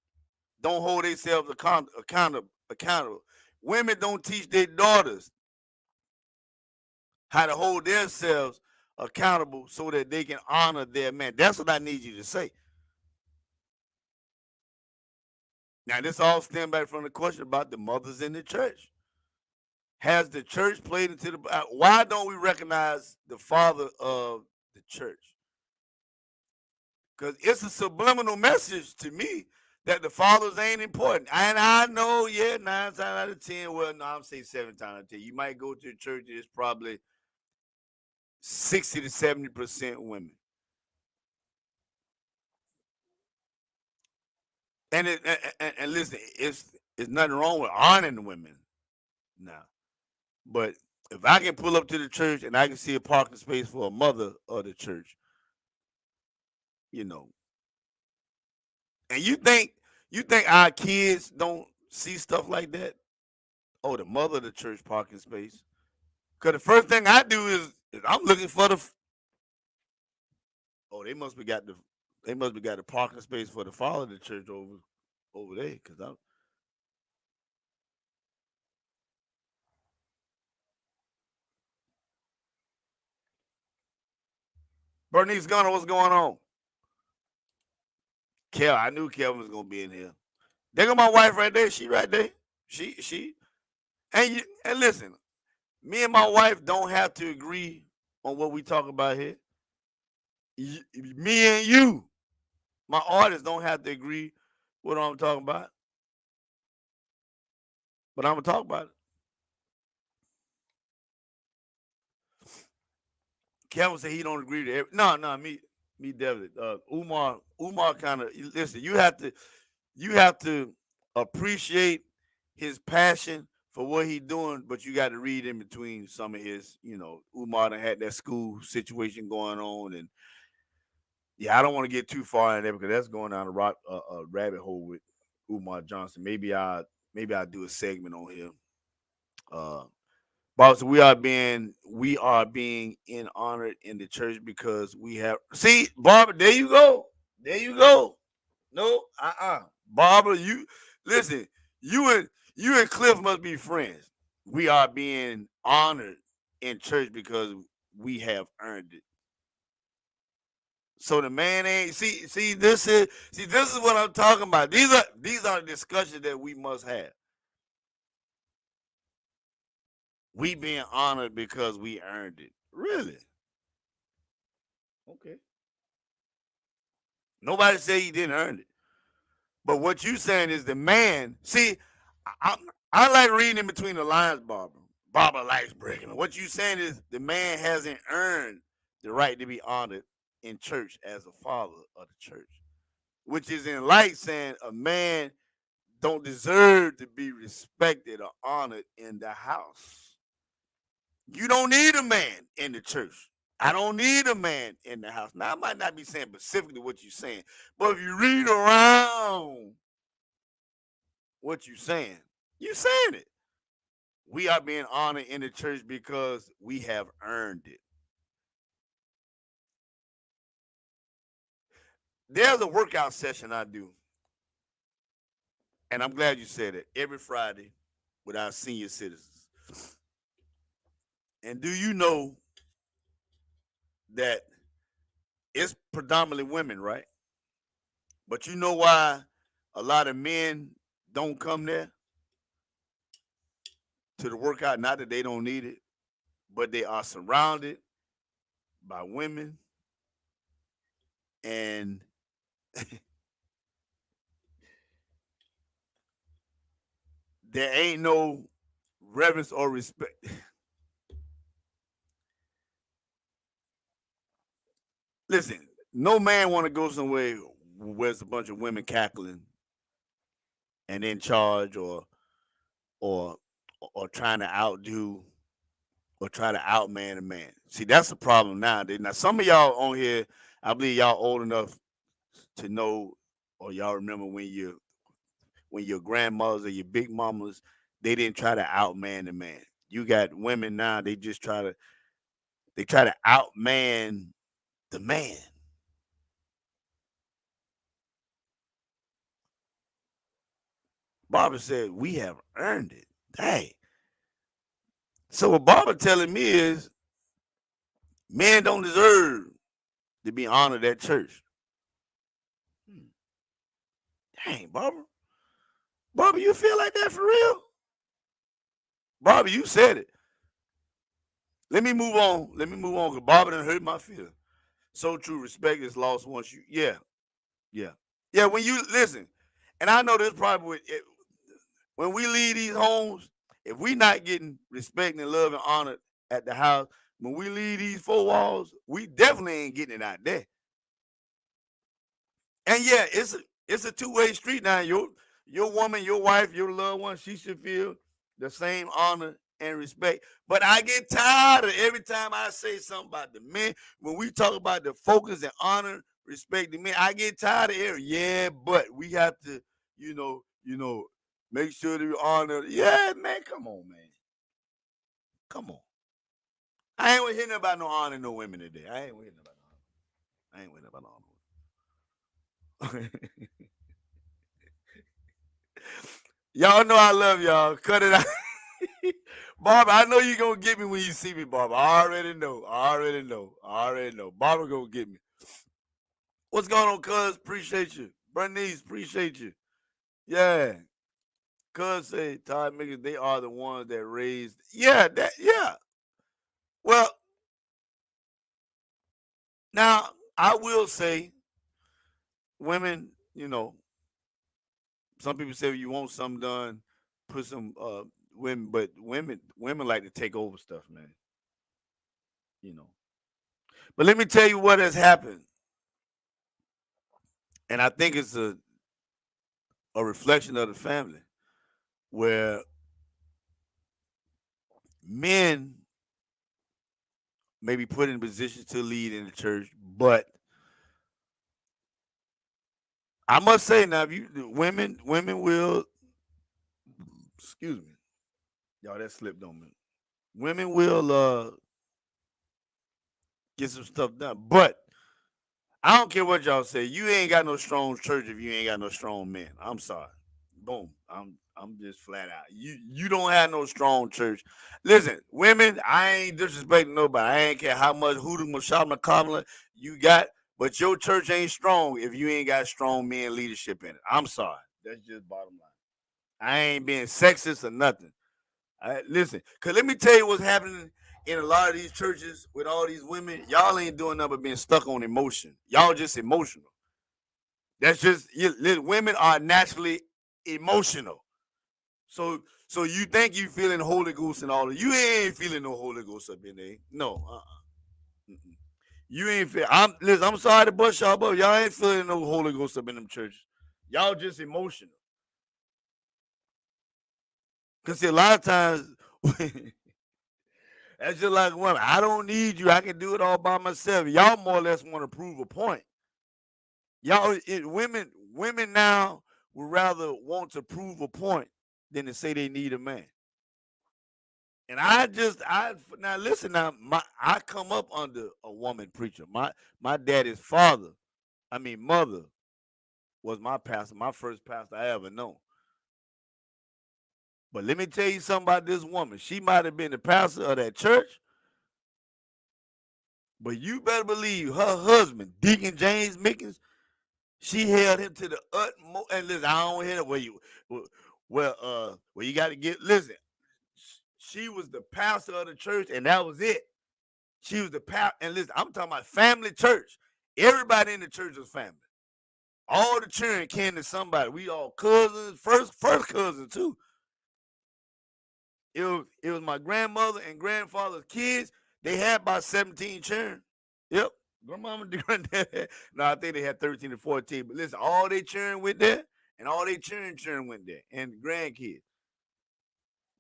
don't hold themselves accountable. Women don't teach their daughters how to hold themselves accountable so that they can honor their man. That's what I need you to say. Now, this all stems back from the question about the mothers in the church. Has the church played into the? Why don't we recognize the father of the church? Because it's a subliminal message to me that the fathers ain't important. And I know, 9 times out of 10, well, no, I'm saying 7 times out of 10. You might go to a church that's probably 60 to 70% women. And listen, it's nothing wrong with honoring the women now. But if I can pull up to the church and I can see a parking space for a mother of the church, and you think our kids don't see stuff like that? Oh, the mother of the church parking space. Because the first thing I do is I'm looking for they must be got the parking space for the father of the church over there. Because I'm. Bernice Gunner, what's going on? Kel, I knew Kelvin was gonna be in here. There go my wife right there. She right there. She. And listen, me and my wife don't have to agree on what we talk about here. Me and you, my artists, don't have to agree with what I'm talking about. But I'm gonna talk about it. Kevin said he don't agree to every. No, me definitely. Umar kind of listen. You have to appreciate his passion for what he's doing, but you got to read in between some of his. Umar done had that school situation going on, and I don't want to get too far in there because that's going down a rabbit hole with Umar Johnson. Maybe I'll do a segment on him. But we are being honored in the church because we have. See, Barbara, there you go. No, Barbara, you listen. You and Cliff must be friends. We are being honored in church because we have earned it. So the man ain't this is what I'm talking about. These are the discussions that we must have. We being honored because we earned it. Really? Okay. Nobody say he didn't earn it. But what you saying is the man. See, I like reading in between the lines, Barbara. Barbara likes breaking. What you saying is the man hasn't earned the right to be honored in church as a father of the church, which is in light saying a man don't deserve to be respected or honored in the house. You don't need a man in the church. I don't need a man in the house. Now, I might not be saying specifically what you're saying, but if you read around what you're saying it. We are being honored in the church because we have earned it. There's a workout session I do, and I'm glad you said it, every Friday with our senior citizens. And do you know that it's predominantly women, right? But you know why a lot of men don't come there to the workout? Not that they don't need it, but they are surrounded by women, and there ain't no reverence or respect. Listen, no man want to go somewhere where there's a bunch of women cackling and in charge or trying to outdo or try to outman a man. See, that's the problem nowadays. Now, some of y'all on here, I believe y'all old enough to know, or y'all remember when your grandmothers or your big mamas, they didn't try to outman the man. You got women now, they try to outman the man. Barbara said, we have earned it. Hey. So what Barbara telling me is men don't deserve to be honored at church. Dang, Barbara. Barbara, you feel like that for real? Barbara, you said it. Let me move on, because Barbara done hurt my feelings. So true, respect is lost once you, yeah. When you, listen, and I know this probably, when we leave these homes, if we not getting respect and love and honor at the house, when we leave these four walls, we definitely ain't getting it out there. And yeah, it's a two-way street now. Your woman, your wife, your loved one, she should feel the same honor and respect. But I get tired of every time I say something about the men, when we talk about the focus and honor, respect the men, I get tired of it. Yeah, but we have to, make sure that we honor. Yeah, man, come on, man. Come on. I ain't hearing about no honor, no women today. I ain't hearing about no honor. I ain't hearing about no honor. Y'all know I love y'all. Cut it out. Barbara, I know you're going to get me when you see me, Barbara. I already know. Barbara going to get me. What's going on, cuz? Appreciate you. Bernice, appreciate you. Yeah. Cuz say, Todd Miggins, they are the ones that raised. Yeah. Well, now, I will say, women, some people say you want something done, put some women, but women like to take over stuff, man. But let me tell you what has happened. And I think it's a reflection of the family where men may be put in positions to lead in the church, but I must say now, if women will, excuse me, y'all, that slipped on me. Women will get some stuff done, but I don't care what y'all say. You ain't got no strong church if you ain't got no strong men. I'm sorry. Boom. I'm just flat out. You don't have no strong church. Listen, women, I ain't disrespecting nobody. I ain't care how much Huda Mashal McConnell you got, But your church ain't strong if you ain't got strong men leadership in it. I'm sorry. That's just bottom line. I ain't being sexist or nothing. Listen, because let me tell you what's happening in a lot of these churches with all these women. Y'all ain't doing nothing but being stuck on emotion. Y'all just emotional. That's just, women are naturally emotional. So you think you feeling Holy Ghost and all that. You ain't feeling no Holy Ghost up in there. No. You ain't feel. I'm sorry to bust y'all, but y'all ain't feeling no Holy Ghost up in them churches. Y'all just emotional. Cause see, a lot of times that's just like women. I don't need you. I can do it all by myself. Y'all more or less want to prove a point. Y'all, women now would rather want to prove a point than to say they need a man. And I now listen now. I come up under a woman preacher. My daddy's mother was my pastor, my first pastor I ever known. But let me tell you something about this woman. She might have been the pastor of that church, but you better believe her husband, Deacon James Mickens, she held him to the utmost. And listen, I don't hear where you got to get. Listen, she was the pastor of the church, and that was it. She was the pastor. And listen, I'm talking about family church. Everybody in the church was family. All the children kin to somebody. We all cousins, first cousins too. It was my grandmother and grandfather's kids. They had about 17 children. Yep. Grandmama and granddad. No, I think they had 13 or 14. But listen, all they children went there, and all they children went there, and the grandkids.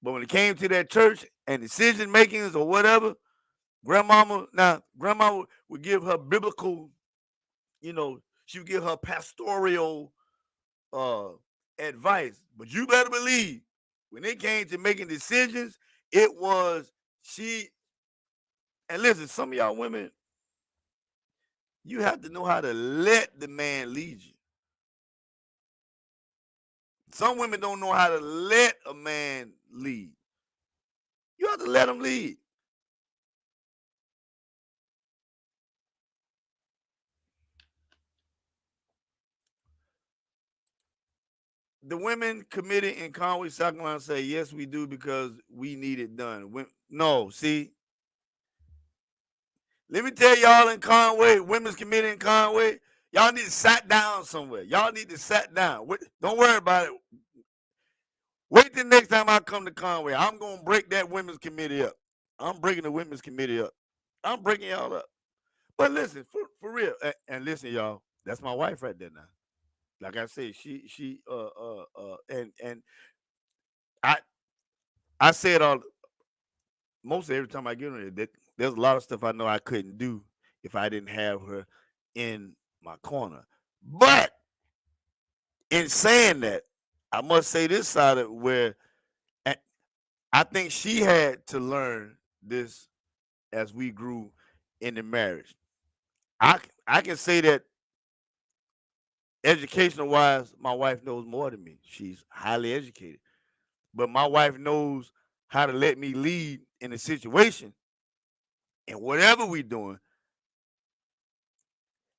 But when it came to that church and decision makings or whatever, grandma would give her biblical, she would give her pastoral advice. But you better believe, when it came to making decisions, it was she. And listen, some of y'all women, you have to know how to let the man lead you. Some women don't know how to let a man lead. You have to let him lead. The women committed in Conway, South Carolina say, yes, we do because we need it done. No, see, let me tell y'all in Conway, women's committee in Conway, y'all need to sit down somewhere. Y'all need to sit down. Don't worry about it. Wait till next time I come to Conway. I'm going to break that women's committee up. I'm breaking the women's committee up. I'm breaking y'all up. But listen, for real, and listen, y'all, that's my wife right there now. Like I said, and I say it all most every time I get on it. There's a lot of stuff I know I couldn't do if I didn't have her in my corner. But in saying that, I must say this side of where I think she had to learn this as we grew in the marriage. I can say that educational wise, my wife knows more than me. She's highly educated. But my wife knows how to let me lead in a situation and whatever we're doing.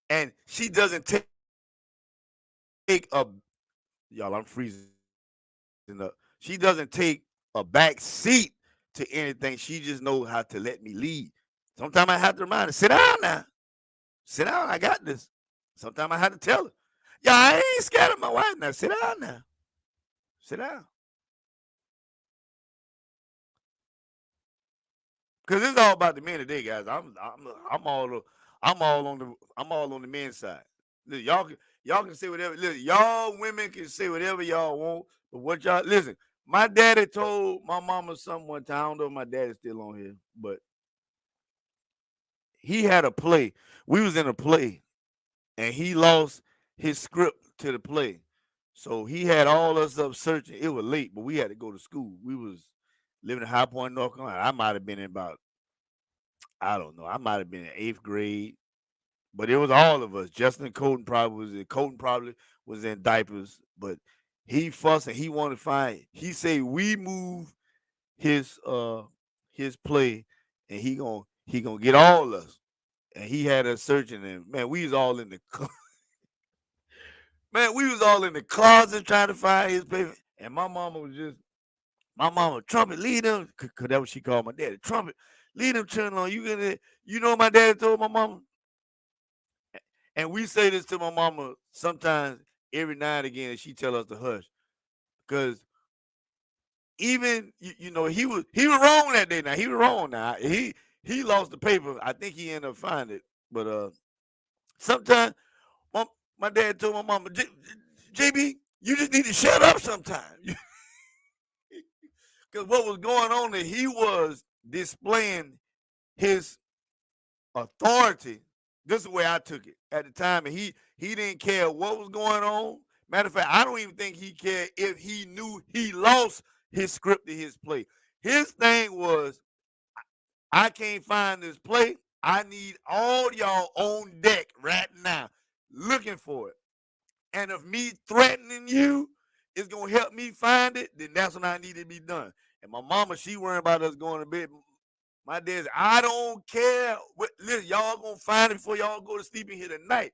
And she doesn't take y'all, I'm freezing up. She doesn't take a back seat to anything. She just knows how to let me lead. Sometimes I have to remind her, sit down now. Sit down, I got this. Sometimes I have to tell her, yeah, I ain't scared of my wife now. Sit down now. Sit down. Because it's all about the men today, guys. I'm all on the men's side. Listen, y'all can say whatever. Listen, y'all women can say whatever y'all want, but what y'all listen. My daddy told my mama something one time. I don't know if my daddy's still on here, but he had a play. We was in a play, and he lost his script to the play. So he had all us up searching. It was late, but we had to go to school. We was living in High Point, North Carolina. I might have been in about, I don't know. I might have been in 8th grade, but it was all of us. Justin Colton probably was in diapers, but he fussed and he wanted to find. He said we move his play, and he gonna get all of us. and he had us searching, and man, we was all in the man, we was all in the closet trying to find his paper. And my mama was just my mama, Trumpet, lead them, cause that's what she called my daddy. Trumpet, lead them children on. You know what my daddy told my mama? And we say this to my mama sometimes every now and again, and she tell us to hush. Because even he was wrong that day. Now he was wrong. Now he lost the paper. I think he ended up finding it. But sometimes my dad told my mama, JB, you just need to shut up sometime. Because what was going on there, he was displaying his authority. This is the way I took it at the time, and he didn't care what was going on. Matter of fact, I don't even think he cared if he knew he lost his script to his play. His thing was, I can't find this play. I need all y'all on deck right now looking for it. And if me threatening you is going to help me find it, then that's when I need to be done. And my mama, she worried about us going to bed. My dad said, I don't care. Listen, y'all going to find it before y'all go to sleep in here tonight.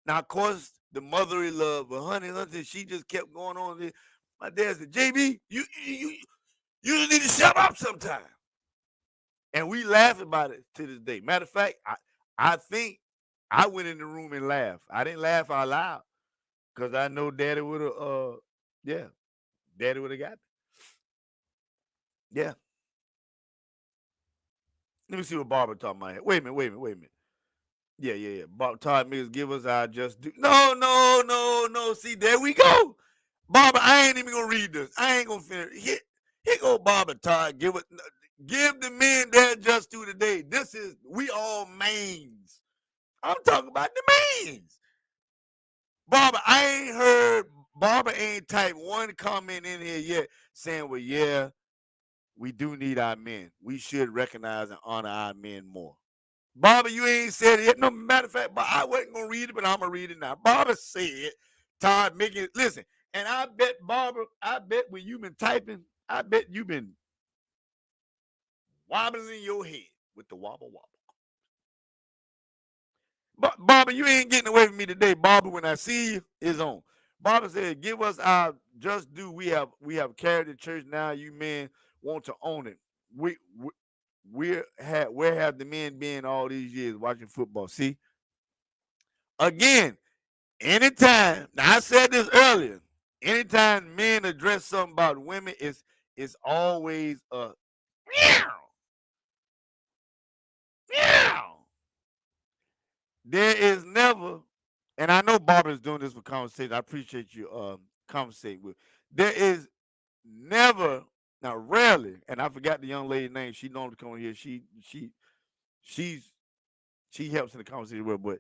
Now, of course, the motherly love, but honey, she just kept going on. My dad said, JB, you just need to shut up sometime. And we laugh about it to this day. Matter of fact, I think I went in the room and laughed. I didn't laugh out loud because I know Daddy would have, Daddy would have got me. Yeah. Let me see what Barbara talking about. Wait a minute. Yeah. Todd Mills, give us our just do. No. See, there we go. Barbara, I ain't even gonna read this. I ain't gonna finish. Here go Barbara Todd. Give the men their just due today. We all mains. I'm talking about the mains. Barbara, I ain't heard. Barbara ain't typed one comment in here yet saying, well, yeah, we do need our men. We should recognize and honor our men more. Barbara, you ain't said it yet. No matter of fact, but I wasn't going to read it, but I'm going to read it now. Barbara said, Todd Mickens, listen, and I bet, Barbara, when you've been typing, I bet you've been wobbling in your head with the wobble. But Barbara, you ain't getting away from me today. Barbara, when I see you, it's on. Barbara said, give us our just due. We have carried the church now. You men want to own it. Where have the men been all these years watching football? See, again, anytime. Now I said this earlier. Anytime men address something about women, it's always a meow. There is never, and I know Barbara's doing this for conversation. I appreciate you conversating with. There is never. Now, rarely, and I forgot the young lady's name. She normally come here. She helps in the conversation with, but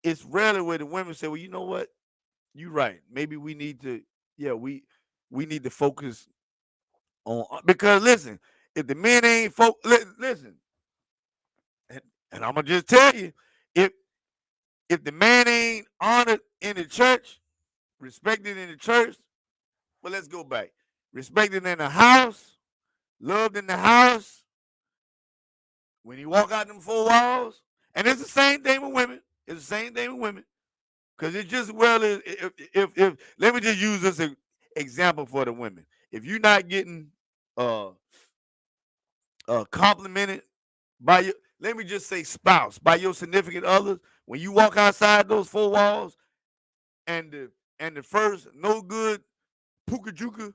it's rarely where the women say, "Well, you know what? You're right. Maybe we need to, we need to focus on because listen, if the men ain't listen, and I'm gonna just tell you, if the man ain't honored in the church, respected in the church, well, let's go back. Respected in the house, loved in the house. When you walk out them 4 walls, and it's the same thing with women. It's the same thing with women. Because it's just if let me just use this example for the women. If you're not getting complimented by your, let me just say spouse, by your significant others, when you walk outside those 4 walls and the first no good puka juka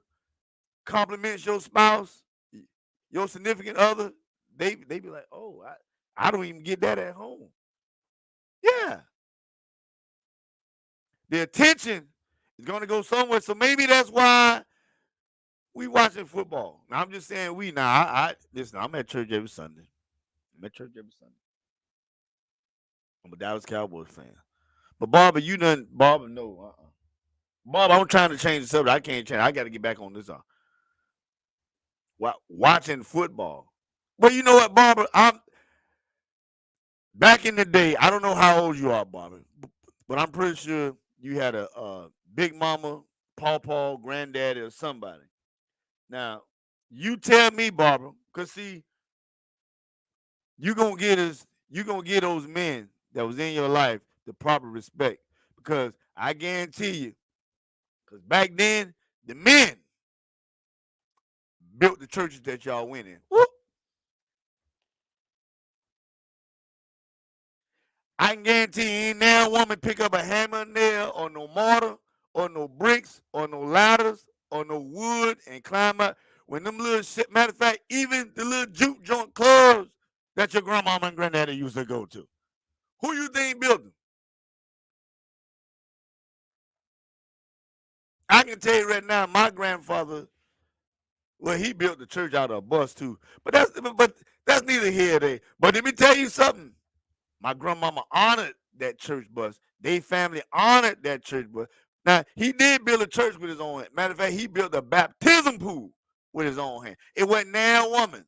compliments your spouse, your significant other, they be like, oh, I don't even get that at home. Yeah. The attention is going to go somewhere. So maybe that's why we watching football. Now, I'm just saying listen, I'm at church every Sunday. I'm a Dallas Cowboys fan. But Barbara, Barbara, no. Barbara, I'm trying to change the subject. I can't change. I got to get back on this. Watching football. Well, you know what, Barbara? Back in the day, I don't know how old you are, Barbara, but I'm pretty sure you had a big mama, pawpaw, granddaddy, or somebody. Now, you tell me, Barbara, because see, you're going to you're going to give those men that was in your life the proper respect. Because I guarantee you, because back then, the men built the churches that y'all went in. Whoop. I can guarantee you ain't now a woman pick up a hammer and nail or no mortar or no bricks or no ladders or no wood and climb up. When them little shit, matter of fact, even the little juke joint clubs that your grandmama and granddaddy used to go to. Who you think built them? I can tell you right now, my grandfather, well, he built the church out of a bus too. But that's neither here nor there. But let me tell you something. My grandmama honored that church bus. They family honored that church bus. Now, he did build a church with his own hand. Matter of fact, he built a baptism pool with his own hand. It wasn't now a woman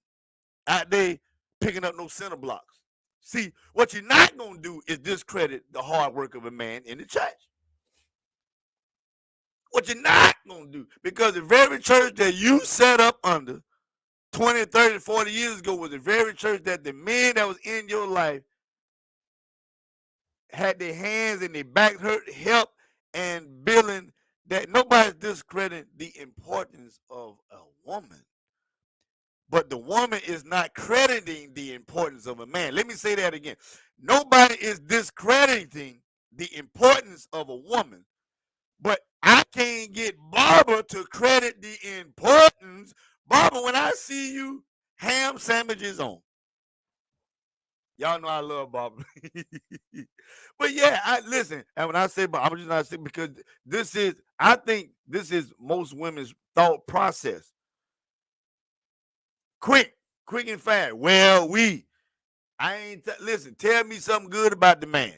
out there picking up no center blocks. See, what you're not going to do is discredit the hard work of a man in the church. What you're not going to do. Because the very church that you set up under 20, 30, 40 years ago was the very church that the men that was in your life had their hands and their back hurt, help, and building that. Nobody's discrediting the importance of a woman. But the woman is not crediting the importance of a man. Let me say that again. Nobody is discrediting the importance of a woman. But I can't get Barbara to credit the importance. Barbara, when I see you, ham sandwiches on. Y'all know I love Barbara. But yeah, listen. And when I say, but I'm just not saying because I think this is most women's thought process. Quick and fast. Well, listen, tell me something good about the man.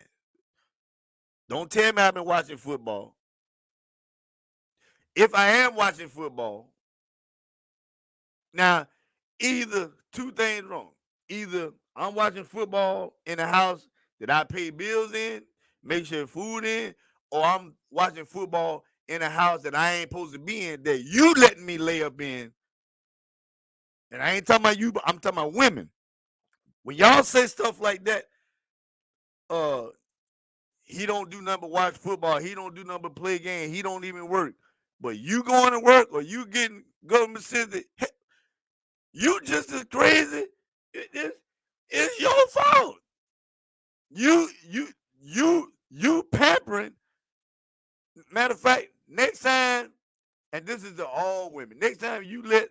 Don't tell me I've been watching football. If I am watching football, now, either two things wrong. Either I'm watching football in a house that I pay bills in, make sure food in, or I'm watching football in a house that I ain't supposed to be in, that you letting me lay up in. And I ain't talking about you, but I'm talking about women. When y'all say stuff like that, he don't do nothing but watch football. He don't do nothing but play games. He don't even work. But you going to work or you getting government assistance, you just as crazy. It's your fault. You pampering. Matter of fact, next time, and this is to all women, next time you let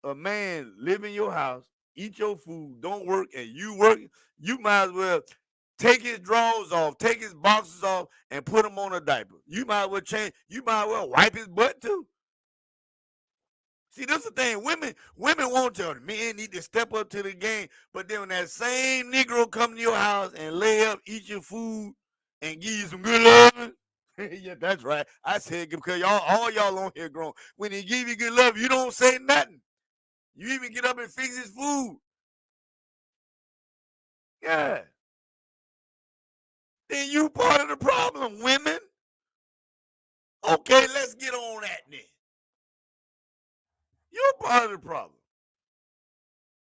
a man live in your house, eat your food, don't work, and you work, you might as well take his drawers off, take his boxes off, and put him on a diaper. You might as well wipe his butt too. See, this is the thing. Women want your men need to step up to the game. But then when that same Negro come to your house and lay up, eat your food, and give you some good love. Yeah, that's right. I said because all y'all on here grown. When he give you good love, you don't say nothing. You even get up and fix his food. Yeah. Then you part of the problem, women. Okay, let's get on that then. You're part of the problem.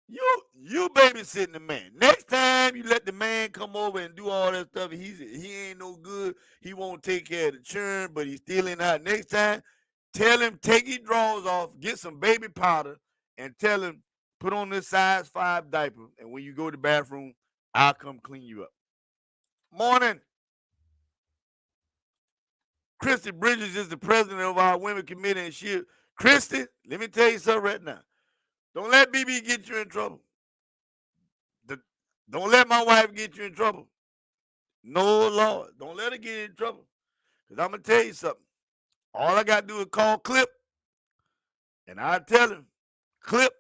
You babysitting the man. Next time you let the man come over and do all that stuff, he ain't no good. He won't take care of the children, but he's still in out. Next time, tell him take his drawers off, get some baby powder, and tell him put on this size 5 diaper. And when you go to the bathroom, I'll come clean you up. Morning. Christy Bridges is the president of our women committee, and Christy, let me tell you something right now. Don't let BB get you in trouble. Don't let my wife get you in trouble. No, Lord. Don't let her get in trouble. Because I'm going to tell you something. All I got to do is call Clip, and I tell him, Clip,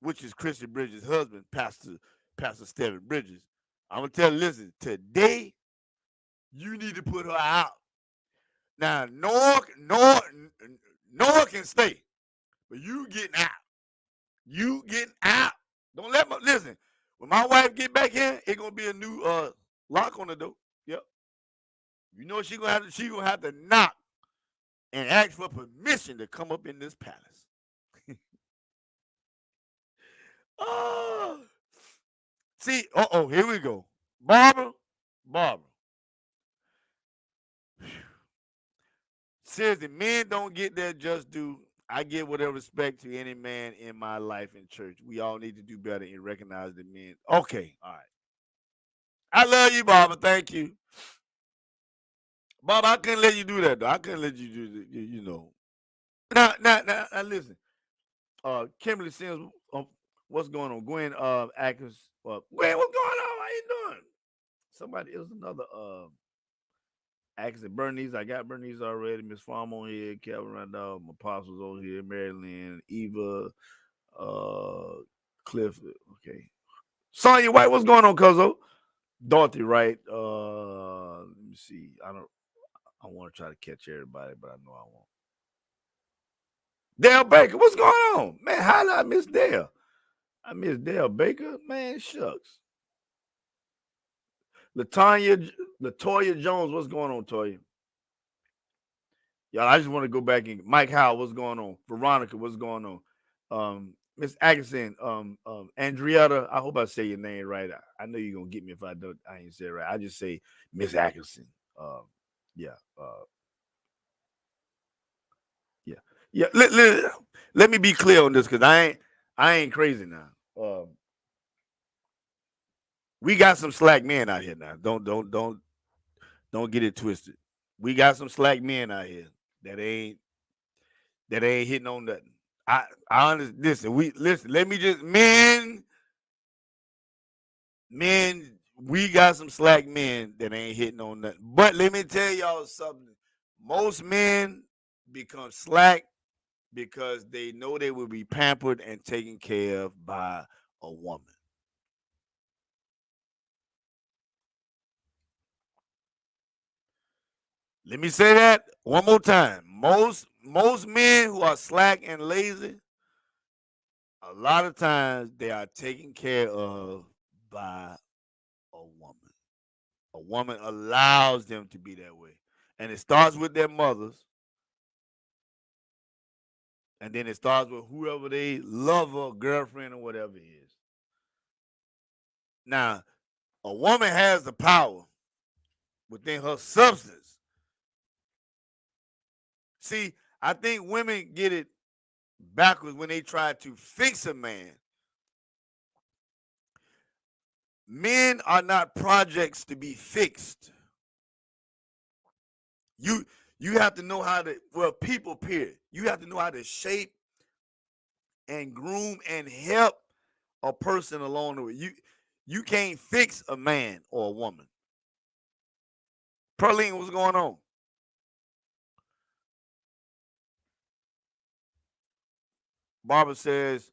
which is Christy Bridges' husband, Pastor Stephen Bridges, I'm going to tell him, listen, today, you need to put her out. Now, Noah can stay, but you getting out. You getting out. Don't let me listen. When my wife get back here, it's gonna be a new lock on the door. Yep. You know she gonna have to knock and ask for permission to come up in this palace. Oh, see, here we go. Barbara. Seriously, men don't get their just due. I give whatever respect to any man in my life in church. We all need to do better and recognize the men. Okay, all right. I love you, Barbara. Thank you. Bob, I couldn't let you do that, though. I couldn't let you do that, you know. Now, listen. Kimberly Sims, what's going on? Gwen Atkins. Gwen, what's going on? How you doing? Somebody, it was another Atkins. Bernice, I got Bernice already. Miss Farm on here. Kelvin Randolph. My apostles on here. Marilyn, Eva, Cliff. Okay. Sonya White, what's going on, Cuzzo? Dorothy Wright. Let me see. I want to try to catch everybody, but I know I won't. Dale Baker, what's going on? Man, how did I miss Dale? I miss Dale Baker. Man, shucks. Latoya Jones, what's going on, Toya? Y'all, I just want to go back and Mike Howell, what's going on? Veronica, what's going on? Miss Atkinson, Andrietta, I hope I say your name right. I know you're gonna get me if I don't. I ain't say it right. I just say Miss Atkinson. Yeah. Let me be clear on this because I ain't crazy now. We got some slack men out here now. Don't get it twisted. We got some slack men out here that ain't hitting on nothing. I honestly listen. Let me just men. We got some slack men that ain't hitting on nothing. But let me tell y'all something. Most men become slack because they know they will be pampered and taken care of by a woman. Let me say that one more time. Most men who are slack and lazy, a lot of times they are taken care of by a woman. A woman allows them to be that way. And it starts with their mothers. And then it starts with whoever they lover, girlfriend, or whatever it is. Now, a woman has the power within her substance. See, I think women get it backwards when they try to fix a man. Men are not projects to be fixed. You have to know how to, people, period. You have to know how to shape and groom and help a person along the way. You can't fix a man or a woman. Perlene, what's going on? Barbara says,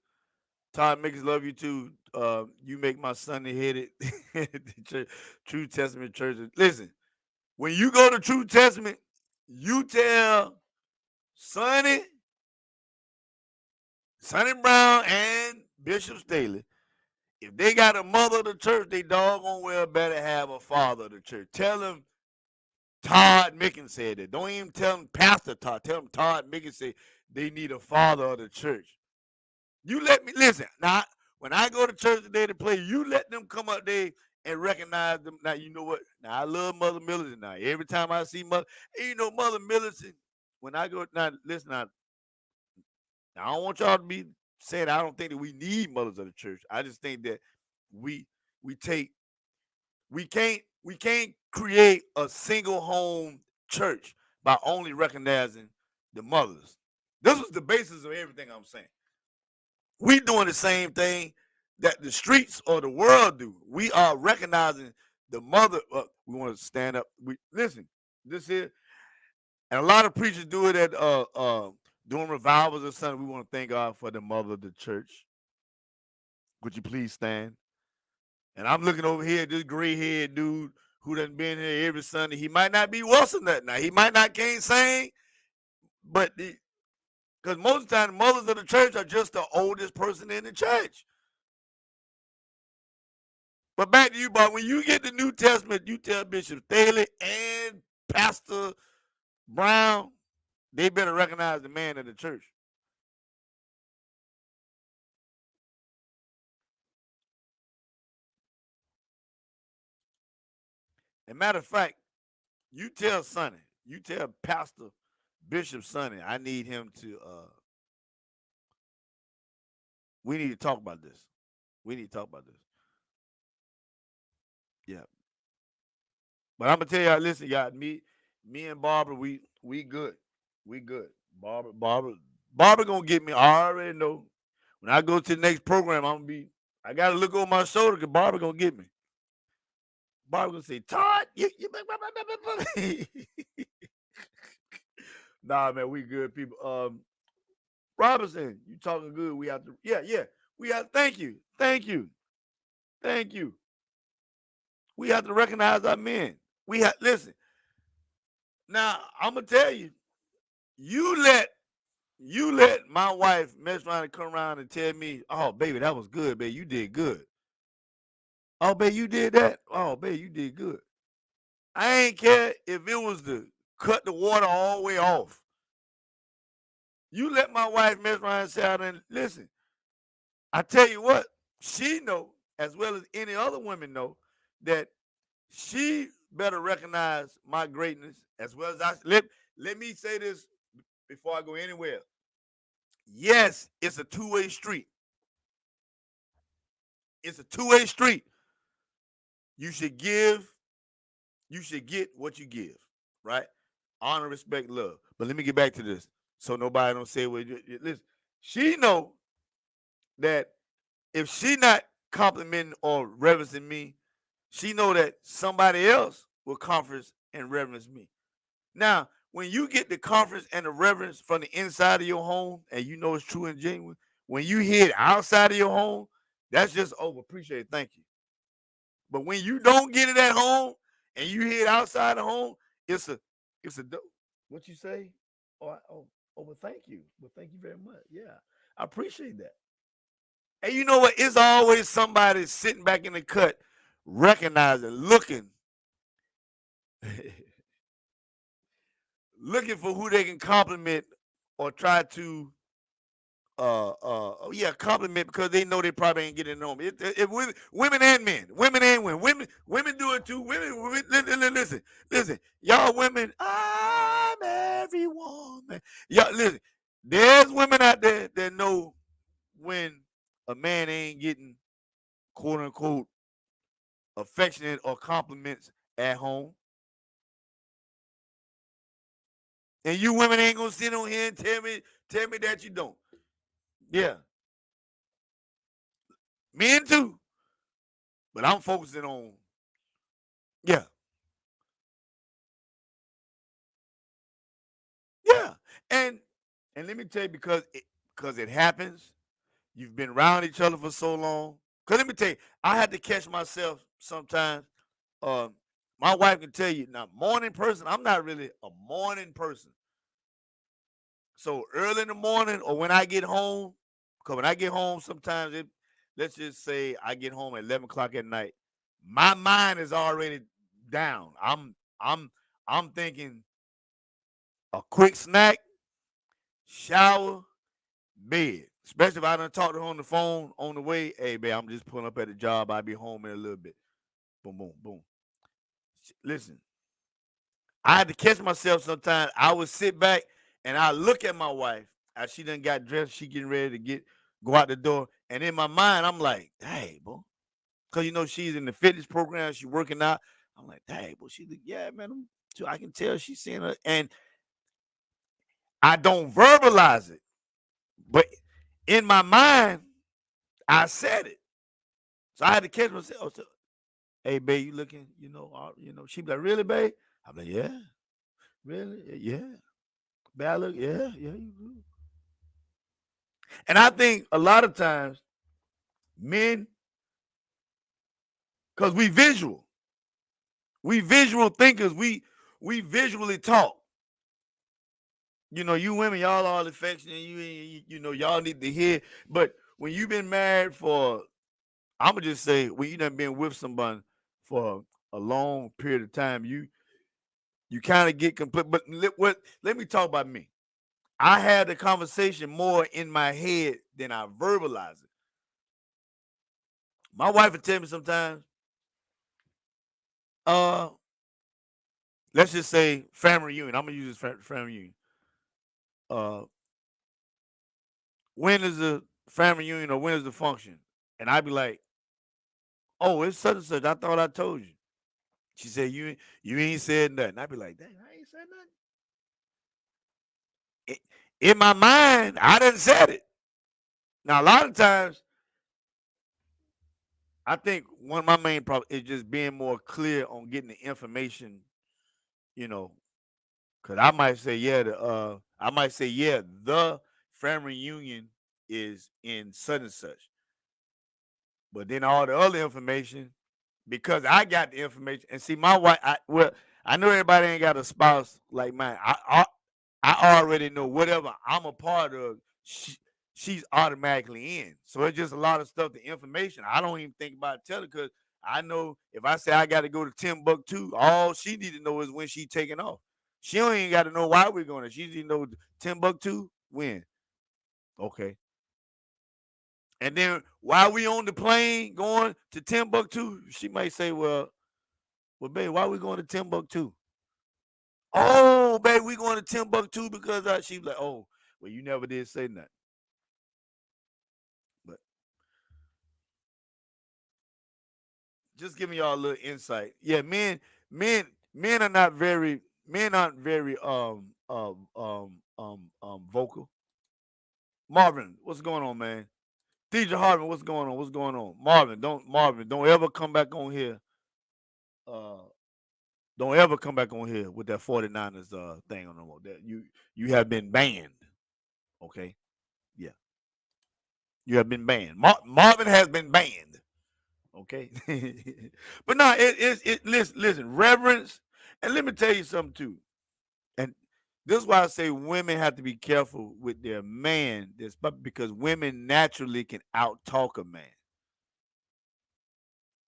Todd Mickens, love you too. You make my Sunday headed True Testament church. Listen, when you go to True Testament, you tell Sonny Brown and Bishop Staley, if they got a mother of the church, they doggone well better have a father of the church. Tell them Todd Mickens said that. Don't even tell them Pastor Todd. Tell them Todd Mickens said they need a father of the church. You let me listen. Now, when I go to church today to play, you let them come up there and recognize them. Now, you know what? Now, I love Mother Millicent. Now, every time I see Mother, Mother Millicent, when I go, now, listen, now, I don't want y'all to be saying I don't think that we need mothers of the church. I just think that we can't create a single home church by only recognizing the mothers. This was the basis of everything I'm saying. We doing the same thing that the streets or the world do. We are recognizing the mother. We want to stand up. Listen, this here, and a lot of preachers do it at doing revivals or something. We want to thank God for the mother of the church. Would you please stand? And I'm looking over here at this gray-haired dude who done been here every Sunday. He might not be Wilson that night. He might not can't sing, but because most of the time, the mothers of the church are just the oldest person in the church. But back to you, Bob. When you get the New Testament, you tell Bishop Staley and Pastor Brown, they better recognize the man of the church. And matter of fact, you tell Sonny, you tell Pastor Bishop Sonny, I need him to we need to talk about this. We need to talk about this. Yeah. But I'm gonna tell y'all, listen, y'all, me and Barbara, we good. We good. Barbara gonna get me. I already know. When I go to the next program, I gotta look over my shoulder because Barbara gonna get me. Barbara gonna say, Todd, nah, man, we good people. Robinson, you talking good. We have to, yeah. We have thank you. We have to recognize our men. Listen. Now, I'm gonna tell you, you let my wife mess around and come around and tell me, oh baby, that was good, baby. You did good. Oh, baby, you did that. Oh, baby, you did good. I ain't care if it was to cut the water all the way off. You let my wife mess around and say, and listen, I tell you what, she know, as well as any other women know, that she better recognize my greatness as well as let me say this before I go anywhere. Yes, it's a two-way street. It's a two-way street. You should get what you give, right? Honor, respect, love. But let me get back to this so nobody don't say, well, listen, she know that if she not complimenting or reverencing me, she know that somebody else will conference and reverence me. Now, when you get the conference and the reverence from the inside of your home, and you know it's true and genuine, when you hear it outside of your home, that's just over. Appreciate it. Thank you. But when you don't get it at home and you hear it outside the home, it's a what you say? Well, thank you. Well, thank you very much. Yeah, I appreciate that. And you know what? It's always somebody sitting back in the cut, recognizing, looking, looking for who they can compliment or try to compliment because they know they probably ain't getting home. Women and men, women do it too. Women listen, y'all women, I'm every woman. Y'all listen, there's women out there that know when a man ain't getting quote unquote affectionate or compliments at home. And you women ain't gonna sit on here and tell me that you don't. Yeah. Men too. But I'm focusing on, yeah. Yeah. And let me tell you, because it happens, you've been around each other for so long. Because let me tell you, I had to catch myself sometimes. My wife can tell you, now, morning person, I'm not really a morning person. So early in the morning or when I get home, because when I get home, sometimes let's just say I get home at 11 o'clock at night, my mind is already down. I'm thinking a quick snack, shower, bed. Especially if I done talked to her on the phone on the way. Hey, babe, I'm just pulling up at the job. I'll be home in a little bit. Boom, boom, boom. Listen, I had to catch myself sometimes. I would sit back and I look at my wife as she done got dressed. She getting ready to go out the door. And in my mind, I'm like, hey, bro. Because, you know, she's in the fitness program. She's working out. I'm like, hey, bro. She's like, yeah, man. I can tell she's seeing her. And I don't verbalize it. But in my mind, I said it. So I had to catch myself. So, hey, babe, you looking, she be like, really, babe? I'm like, yeah. Really? Yeah. Bad look? Yeah, you do. And I think a lot of times men, because we visual thinkers, we visually talk. You know, you women, y'all all affectionate, y'all need to hear. But when you've been married for, I'm gonna just say, when you done been with somebody for a long period of time, you kind of get complete. But let me talk about me. I had the conversation more in my head than I verbalize it. My wife would tell me sometimes, let's just say family reunion. I'm gonna use this family reunion. When is the family reunion or when is the function? And I'd be like, oh, it's such and such. I thought I told you. She said, you ain't said nothing. I'd be like, dang, I ain't said nothing. In my mind, I done said it. Now, a lot of times, I think one of my main problems is just being more clear on getting the information, you know, because I might say, yeah, the family reunion is in such and such. But then all the other information, because I got the information, and see, my wife, I know everybody ain't got a spouse like mine. I already know whatever I'm a part of, she's automatically in. So it's just a lot of stuff, the information. I don't even think about telling because I know if I say I got to go to Timbuktu, all she need to know is when she taking off. She don't even got to know why we're going. She need to know Timbuktu when. Okay. And then while we on the plane going to Timbuktu, she might say, well, babe, why we going to Timbuktu? Oh, babe, we going to Timbuktu because she was like, oh, well, you never did say nothing. But just giving y'all a little insight. Yeah, men aren't very vocal. Marvin, what's going on, man? DJ Harvin, what's going on? What's going on? Marvin, don't ever come back on here. Don't ever come back on here with that 49ers thing on the wall. That you have been banned. Okay? Yeah. You have been banned. Marvin has been banned. Okay? But no, listen, reverence, and let me tell you something too. And this is why I say women have to be careful with their man, because women naturally can out-talk a man.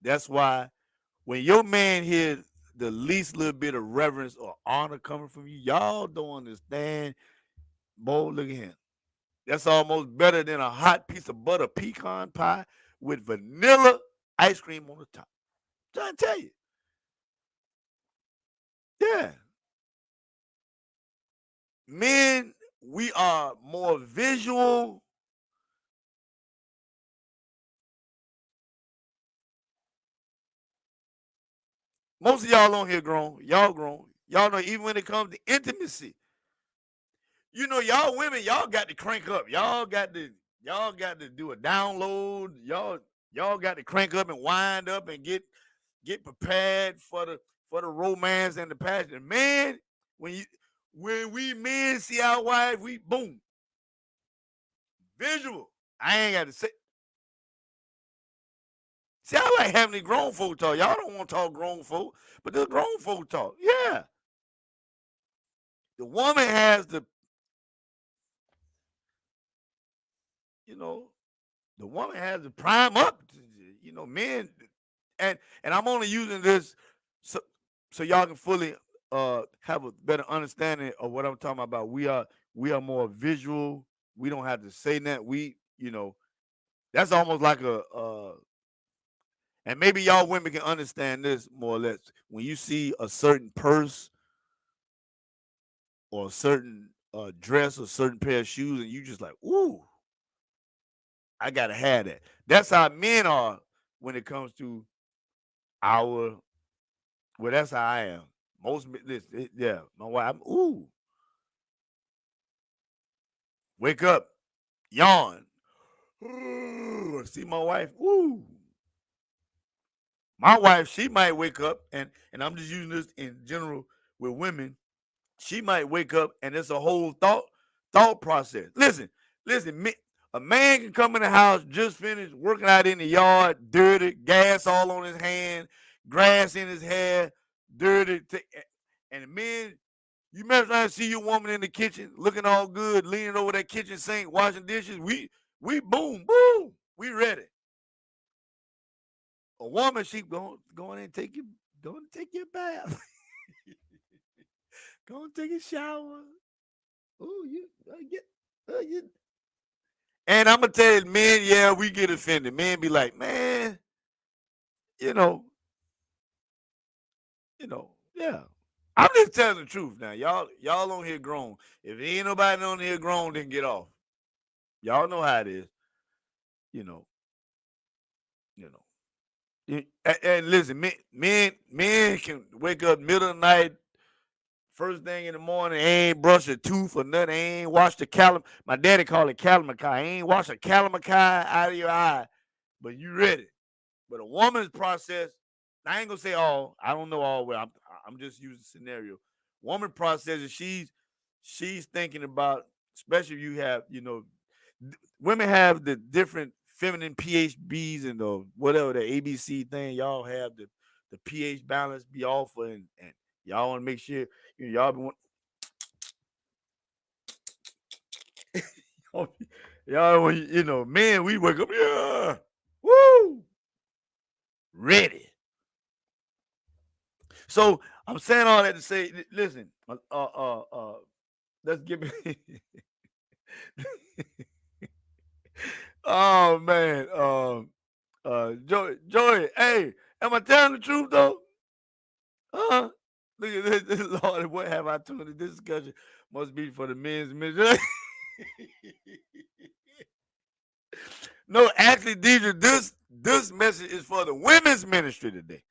That's why when your man hears the least little bit of reverence or honor coming from you, y'all don't understand. Boy, look at him. That's almost better than a hot piece of butter pecan pie with vanilla ice cream on the top. I'm trying to tell you. Yeah. Men, we are more visual. Most of y'all on here grown. Y'all grown. Y'all know even when it comes to intimacy. You know, y'all women, y'all got to crank up. Y'all got to do a download. Y'all got to crank up and wind up and get prepared for the romance and the passion. Man, when we men see our wife, we boom. Visual. I ain't got to say. See, I like having the grown folk talk. Y'all don't want to talk grown folk, but the grown folk talk. Yeah. The woman has the, the woman has to prime up, men, and I'm only using this so y'all can fully have a better understanding of what I'm talking about. We are more visual. We don't have to say that. That's almost like and maybe y'all women can understand this more or less. When you see a certain purse or a certain dress or certain pair of shoes, and you just like, ooh, I gotta have that. That's how men are when it comes to well, that's how I am. Yeah, my wife, ooh, wake up, yawn. Ooh, see my wife, ooh. My wife, she might wake up, and I'm just using this in general with women. She might wake up, and it's a whole thought process. Listen, a man can come in the house, just finished working out in the yard, dirty, gas all on his hand, grass in his hair, dirty, and the men, you remember trying to see your woman in the kitchen, looking all good, leaning over that kitchen sink, washing dishes. We boom, we ready. A woman, she go in and take your bath. Go and take a shower. Oh, you. And I'm gonna tell you, men, yeah, we get offended. Men be like, man, yeah. I'm just telling the truth now. Y'all on here grown. If ain't nobody on here grown, then get off. Y'all know how it is. You know. You know. And listen, men can wake up middle of the night, first thing in the morning, ain't brush a tooth or nothing, ain't wash the calam. My daddy called it calamacai. Ain't wash a calamacai out of your eye, but you ready. But a woman's process, I ain't gonna say all. I don't know all. Well, I'm just using scenario. Woman processes. She's thinking about, especially if you have, women have the different feminine PHBs and the whatever the ABC thing. Y'all have the pH balance be off, and y'all want to make sure y'all be y'all want men. We wake up, yeah, woo, ready. So I'm saying all that to say, listen, let's give me. Oh man, Joey, hey, am I telling the truth though? Huh? Look at this, Lord. What have I tuned in? This discussion must be for the men's ministry. No, actually, Deidre, this message is for the women's ministry today.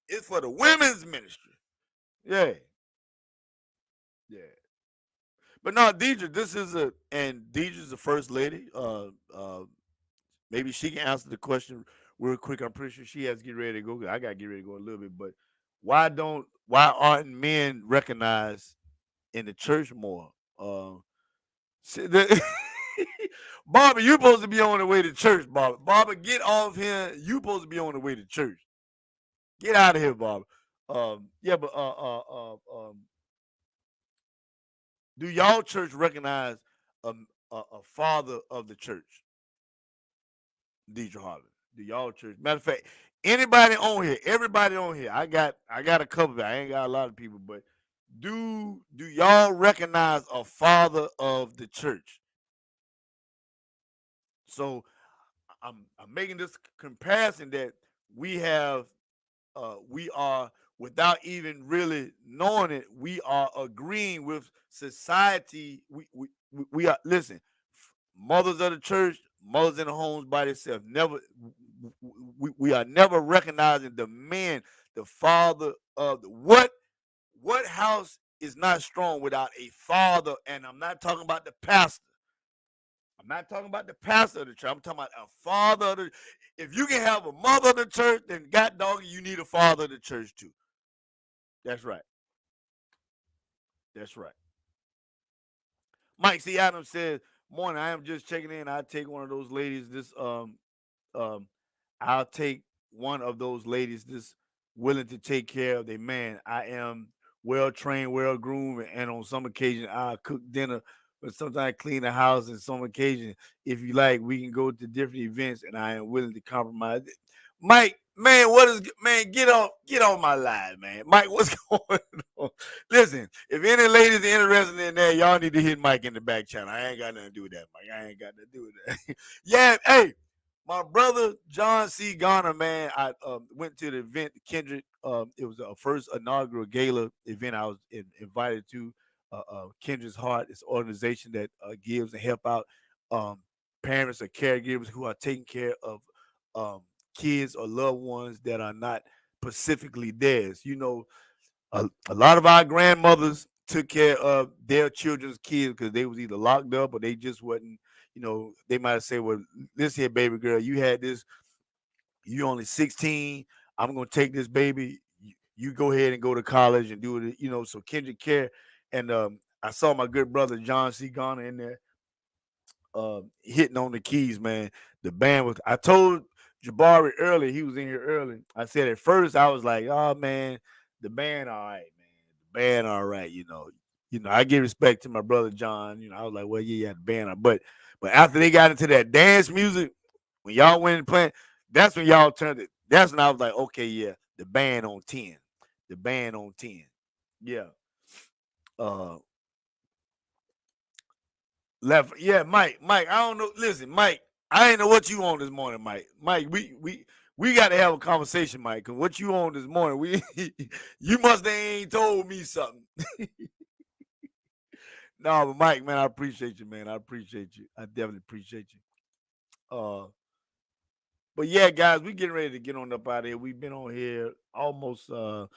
It's for the women's ministry. Yeah. Yeah. But no, Deidre, Deidre's the first lady. Maybe she can answer the question real quick. I'm pretty sure she has to get ready to go. I gotta get ready to go a little bit. But why aren't men recognized in the church more? Barbara, you supposed to be on the way to church, Barbara. Barbara, get off here. You supposed to be on the way to church. Get out of here, Barbara. Yeah, but do y'all church recognize a father of the church? Deidre Harlan. Do y'all church? Matter of fact, anybody on here, everybody on here, I got a couple. I ain't got a lot of people, but do y'all recognize a father of the church? So I'm making this comparison that we are, without even really knowing it, we are agreeing with society. We are, listen, mothers of the church, mothers in the homes by themselves. We are never recognizing the man, the father of what house is not strong without a father. And I'm not talking about the pastor. I'm not talking about the pastor of the church. I'm talking about a father of the. If you can have a mother of the church, then God dog, you need a father of the church too. That's right. That's right. Mike C. Adams says, "Morning. I am just checking in. I take one of those ladies. I'll take one of those ladies. This willing to take care of their man. I am well trained, well groomed, and on some occasion I cook dinner, but sometimes I clean the house. And some occasion, if you like, we can go to different events, and I am willing to compromise." Mike, man, get off my line, man. Mike, what's going on? Listen, if any ladies are interested in that, y'all need to hit Mike in the back channel. I ain't got nothing to do with that, Mike. I ain't got nothing to do with that. Yeah, hey, my brother John C. Garner, man, I went to the event, Kindred. It was a first inaugural gala event I was invited to. Kindred's Heart, this organization that gives and help out parents or caregivers who are taking care of kids or loved ones that are not specifically theirs. A lot of our grandmothers took care of their children's kids because they was either locked up or they just wasn't. They might say, "Well, this here, baby girl, you had this. You only 16. I'm gonna take this baby. You go ahead and go to college and do it." So Kindred Care, and I saw my good brother John C. Garner in there, hitting on the keys, man. The band was. I told Jabari early, he was in here early. I said at first I was like, "Oh man, the band all right, man. The band all right." I give respect to my brother John. I was like, "Well, yeah, the band." But after they got into that dance music, when y'all went and playing, that's when y'all turned it. That's when I was like, "Okay, yeah, the band on 10, the band on 10." Yeah. Left. Yeah, Mike. I don't know. Listen, Mike. I ain't know what you on this morning, Mike. Mike, we got to have a conversation, Mike. Cause what you on this morning? You must have ain't told me something. No, but Mike, man, I appreciate you, man. I appreciate you. I definitely appreciate you. But yeah, guys, we getting ready to get on up out of here. We've been on here almost 2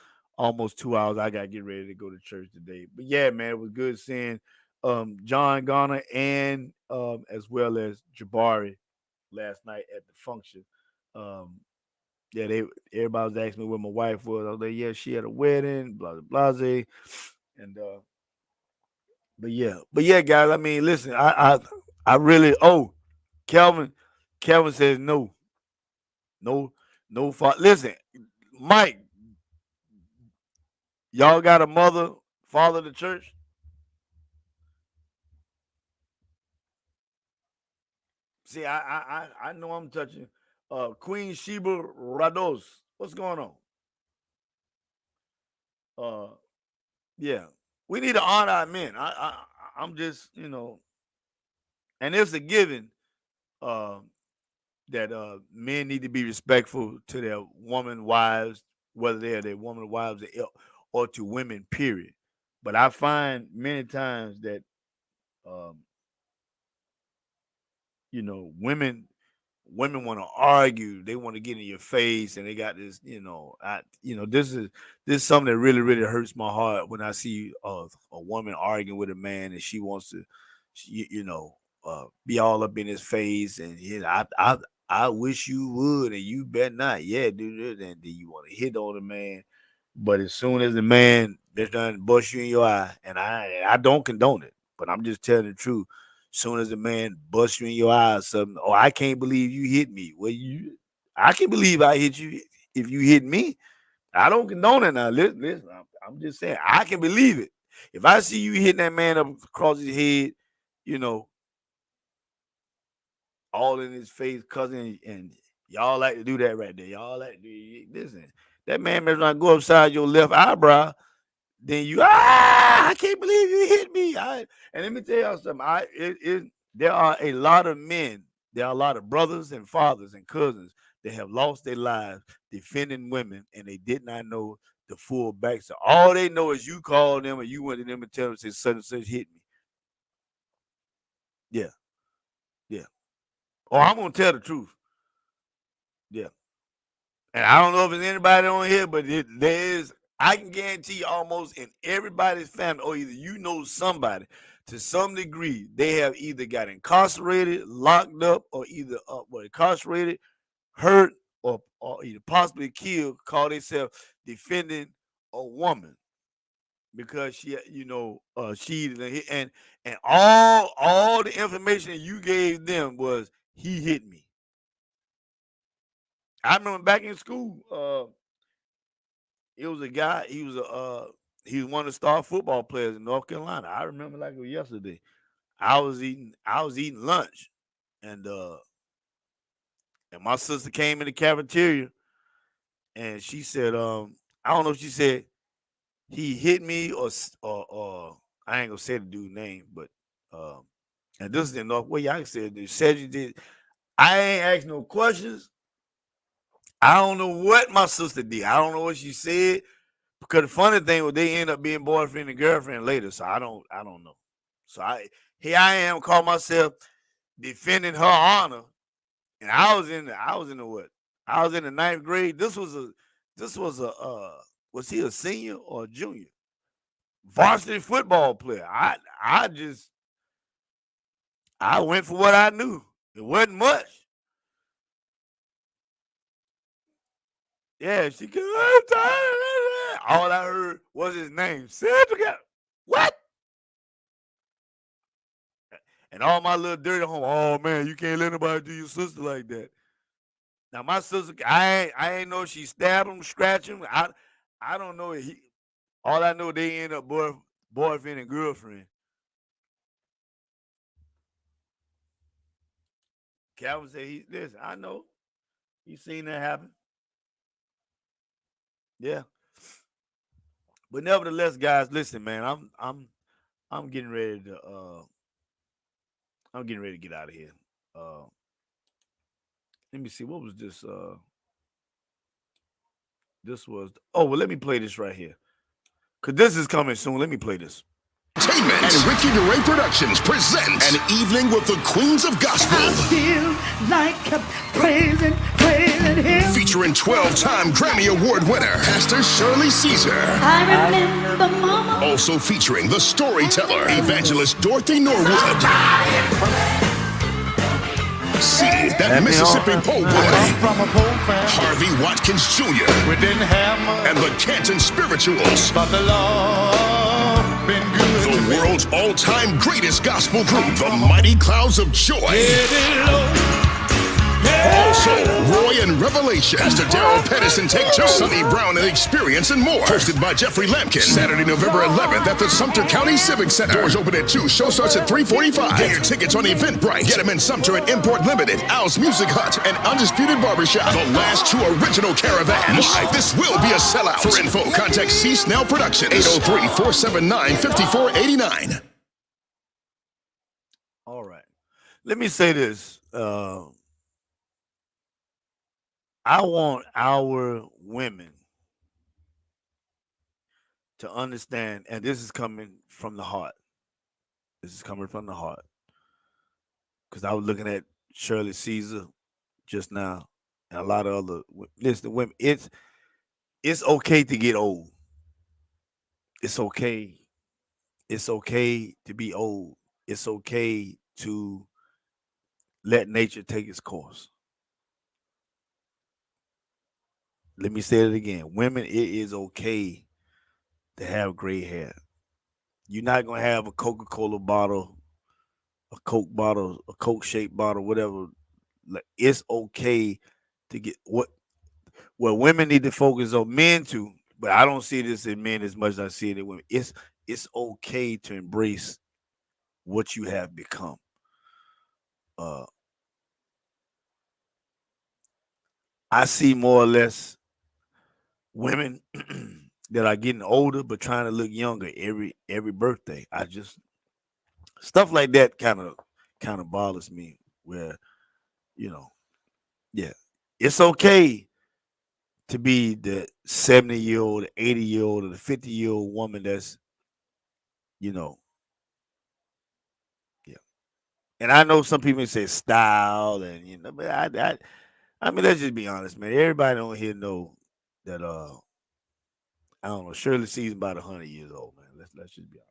hours. I gotta get ready to go to church today. But yeah, man, it was good seeing John Garner and as well as Jabari last night at the function. Um, yeah, everybody was asking me where my wife was. I was like, yeah, she had a wedding, blah blah blah. And but yeah, guys. I mean, listen, I really. Oh, Kelvin, Kelvin says no, no, no. Listen, Mike, y'all got a mother, father of the church. See, I know I'm touching. Queen Sheba Rados, what's going on? Uh, yeah, we need to honor our men. I'm just, and it's a given. Uh, that men need to be respectful to their woman wives, whether they're their woman wives or to women, period. But I find many times that um, women want to argue, they want to get in your face, and they got this, this is something that really, really hurts my heart when I see a woman arguing with a man and she wants to, be all up in his face, and I wish you would, and you better not. Yeah, dude. And then you want to hit on the man, but as soon as the man is done bust you in your eye, and I don't condone it, but I'm just telling the truth. Soon as the man busts you in your eye or something, oh, I can't believe you hit me. Well, I can believe I hit you if you hit me. I don't condone it now. Listen, I'm just saying I can believe it. If I see you hitting that man up across his head, you know, all in his face, cousin, and y'all like to do that right there. Y'all like to listen. That man better not go upside your left eyebrow. Then I can't believe you hit me. And let me tell y'all something. There are a lot of men, there are a lot of brothers and fathers and cousins that have lost their lives defending women, and they did not know the full backstory. All they know is you called them, or you went to them and tell them, say, such and such hit me. Yeah, yeah. Or I'm gonna tell the truth. Yeah. And I don't know if there's anybody on here, but there is. I can guarantee you, almost in everybody's family, or either you know somebody to some degree, they have either got incarcerated, locked up, or either incarcerated, hurt, or either possibly killed, call themselves defending a woman because she and all the information you gave them was he hit me. I remember back in school, it was a guy. He was one of the star football players in North Carolina. I remember like it was yesterday. I was eating lunch, and my sister came in the cafeteria, and she said, I don't know if she said he hit me or I ain't gonna say the dude's name, but and this is in North. Well, yeah, I said they said you did. I ain't asked no questions. I don't know what my sister did. I don't know what she said. Because the funny thing was they end up being boyfriend and girlfriend later. So I don't know. So here I am, call myself defending her honor. And I was in the what? I was in the ninth grade. Was he a senior or a junior? Varsity football player. I went for what I knew. It wasn't much. Yeah, she could. All I heard was his name. What? And all my little dirty home, oh man, you can't let nobody do your sister like that. Now my sister, I ain't know if she stabbed him, scratched him. I don't know. All I know they end up boyfriend and girlfriend. Calvin said listen, I know. He's seen that happen. Yeah. But nevertheless, guys, listen, man, I'm getting ready to get out of here. Let me see, what was this? This was. Oh well, let me play this right here, cause this is coming soon. Let me play this. Entertainment and Ricky DeRay Productions present An Evening with the Queens of Gospel. I feel like praising him. Featuring 12-time Grammy Award winner, Pastor Shirley Caesar. I remember Mama. Also featuring the storyteller, Evangelist Dorothy Norwood. See that Mississippi pole boy, From a poor family, Harvey Watkins Jr. we didn't have much, and the Canton Spirituals. but the Lord been good The to me. world's all-time greatest gospel group, the Mighty Clouds of Joy. Getting low. Also, Roy and Revelation, Pastor Daryl Pedersen Take Two, Sonny Brown and Experience, and more. Hosted by Jeffrey Lampkin. Saturday, November 11th at the Sumter County Civic Center. Doors open at 2. Show starts at 3:45. Get your tickets on Eventbrite. Get them in Sumter at Import Limited, Al's Music Hut, and Undisputed Barbershop. The last 2 original caravans. Live. This will be a sellout. For info, contact C. Snell Productions. 803-479-5489. All right. Let me say this. I want our women to understand, and this is coming from the heart. This is coming from the heart. Because I was looking at Shirley Caesar just now, and a lot of other listen, women. It's okay to get old. It's okay. It's okay to be old. It's okay to let nature take its course. Let me say it again. Women, it is okay to have gray hair. You're not going to have a Coca-Cola bottle, a Coke bottle, a Coke-shaped bottle, whatever. It's okay to get what women need to focus on, men too, but I don't see this in men as much as I see it in women. It's okay to embrace what you have become. I see more or less women that are getting older but trying to look younger every birthday. I just stuff like that kind of bothers me. Where, yeah, it's okay to be the 70-year-old, 80-year-old, or the 50-year-old woman that's, yeah. And I know some people say style, and but I mean, let's just be honest, man. Everybody on here know that I don't know, Shirley Caesar about 100 years old, man. Let's just be honest.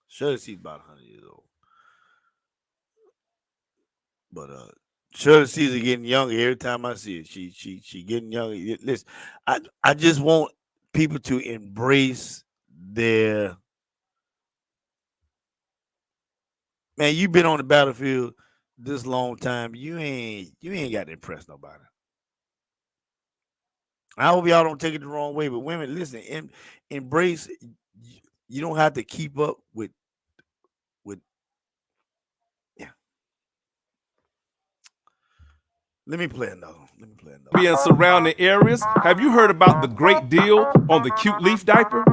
Shirley Caesar about 100 years old. But Shirley Caesar getting younger every time I see it. She getting younger. Listen, I just want people to embrace their, man, you've been on the battlefield this long time. You ain't got to impress nobody. I hope y'all don't take it the wrong way, but women, listen, embrace. You don't have to keep up with. Yeah. Let me play another one. In surrounding areas, have you heard about the great deal on the Cute Leaf diaper?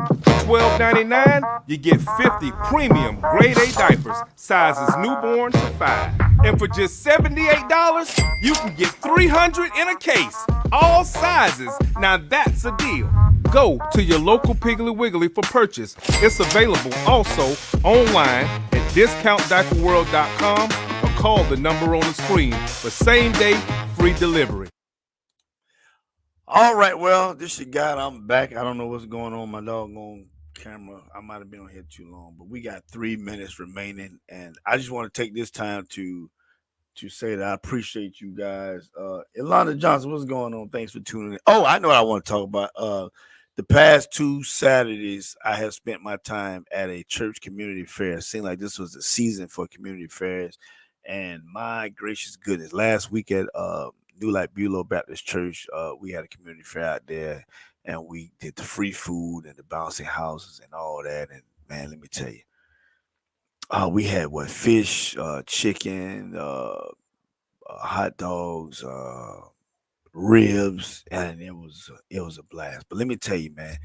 $12.99, you get 50 premium grade A diapers, sizes newborn to 5. And for just $78, you can get 300 in a case, all sizes. Now that's a deal. Go to your local Piggly Wiggly for purchase. It's available also online at discountdiaperworld.com or call the number on the screen for same-day free delivery. All right, well, this your guy. I'm back. I don't know what's going on with my doggone camera. I might have been on here too long, but we got 3 minutes remaining, and I just want to take this time to say that I appreciate you guys. Ilana Johnson, what's going on? Thanks for tuning in. Oh, I know what I want to talk about. The past 2 Saturdays, I have spent my time at a church community fair. It seemed like this was the season for community fairs, and my gracious goodness, last week at New Light Beulah Baptist Church, we had a community fair out there, and we did the free food and the bouncing houses and all that. And man, let me tell you, we had fish, chicken, hot dogs, ribs, and it was a blast. But let me tell you, man,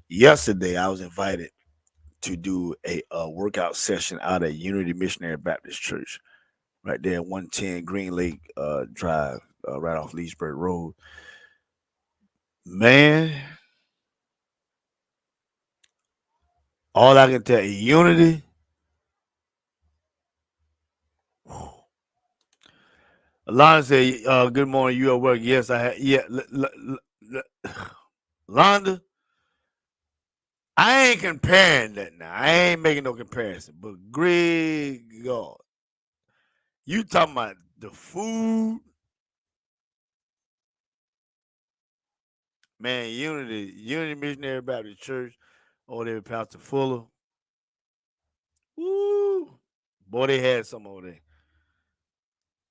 yesterday I was invited to do a workout session out at Unity Missionary Baptist Church, right there at 110 Green Lake Drive, right off Leesburg Road. Man, all I can tell you, unity. Alana said, good morning, you at work? Yes, I had. Yeah, Londa, I ain't comparing that now. I ain't making no comparison. But Greg, God, you talking about the food? Man, Unity Missionary Baptist Church, over there with Pastor Fuller. Woo! Boy, they had some over there.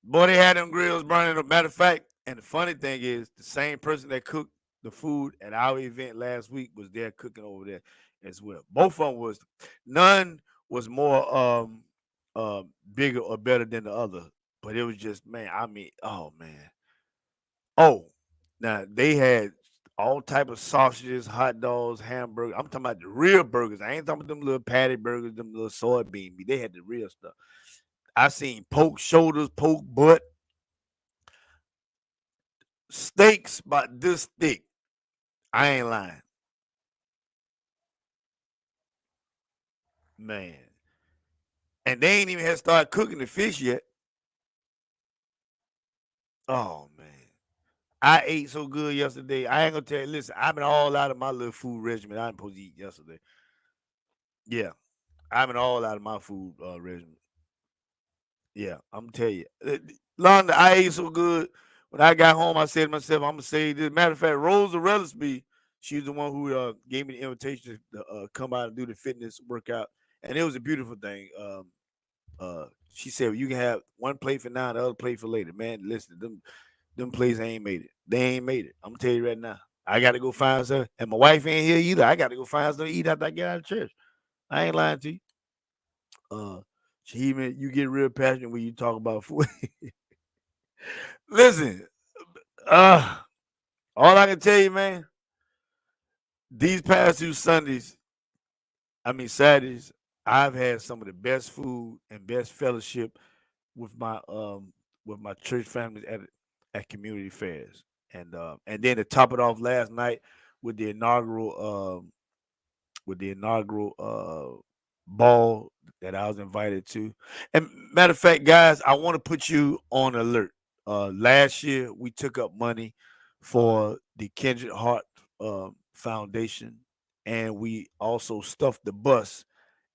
Boy, they had them grills burning. Matter of fact, and the funny thing is, the same person that cooked the food at our event last week was there cooking over there as well. Both of them was, none was more bigger or better than the other, but it was just, man. I mean, oh man. Oh, now they had all type of sausages, hot dogs, hamburgers. I'm talking about the real burgers. I ain't talking about them little patty burgers, them little soybean meat. They had the real stuff. I seen pork shoulders, pork butt, steaks about this thick. I ain't lying. Man. And they ain't even had started cooking the fish yet. Oh man. I ate so good yesterday. I ain't gonna tell you, listen, I've been all out of my little food regimen I ain't supposed to eat yesterday. Yeah. I've been all out of my food regimen. Yeah, I'm tell you. Londa, I ate so good. When I got home, I said to myself, I'm gonna say this. Matter of fact, Rosa Relisby, she's the one who gave me the invitation to come out and do the fitness workout. And it was a beautiful thing. She said, well, you can have one plate for now, the other plate for later. Man, listen, them plates ain't made it. They ain't made it. I'm gonna tell you right now. I gotta go find some, and my wife ain't here either. I gotta go find something to eat after I get out of church. I ain't lying to you. Even you get real passionate when you talk about food. Listen, all I can tell you, man, these past 2 Sundays, Saturdays, I've had some of the best food and best fellowship with my church families at community fairs. And then to top it off last night with the inaugural ball that I was invited to. And matter of fact, guys, I want to put you on alert. Last year we took up money for the Kendrick Hart Foundation, and we also stuffed the bus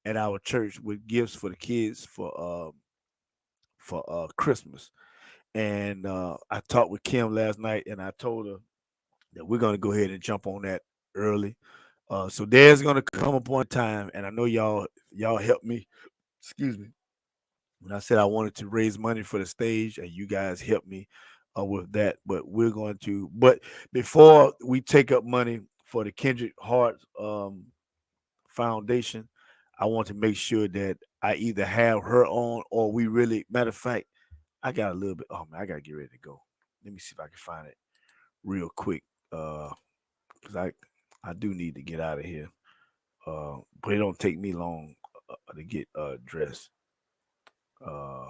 at our church with gifts for the kids for Christmas. And I talked with Kim last night, and I told her that we're gonna go ahead and jump on that early. So there's gonna come upon time, and I know y'all help me. Excuse me. When I said I wanted to raise money for the stage, and you guys helped me with that. But we're going to. But before we take up money for the Kendrick Hart Foundation, I want to make sure that I either have her on or we really. Matter of fact, I got a little bit. Oh man, I gotta get ready to go. Let me see if I can find it real quick. Because I do need to get out of here. But it don't take me long to get dressed. Let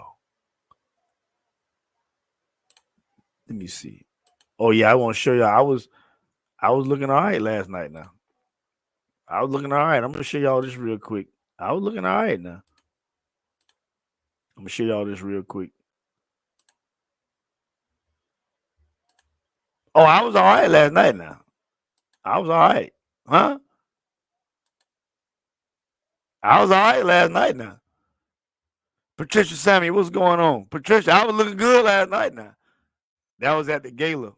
me see. Oh yeah, I want to show you. I was looking all right last night. Now I was looking all right. I'm gonna show y'all this real quick. I was looking all right. Now I'm gonna show y'all this real quick. Oh, I was all right last night. Now I was all right, huh? I was all right last night. Now Patricia Sammy, what's going on? Patricia, I was looking good last night. Now that was at the gala.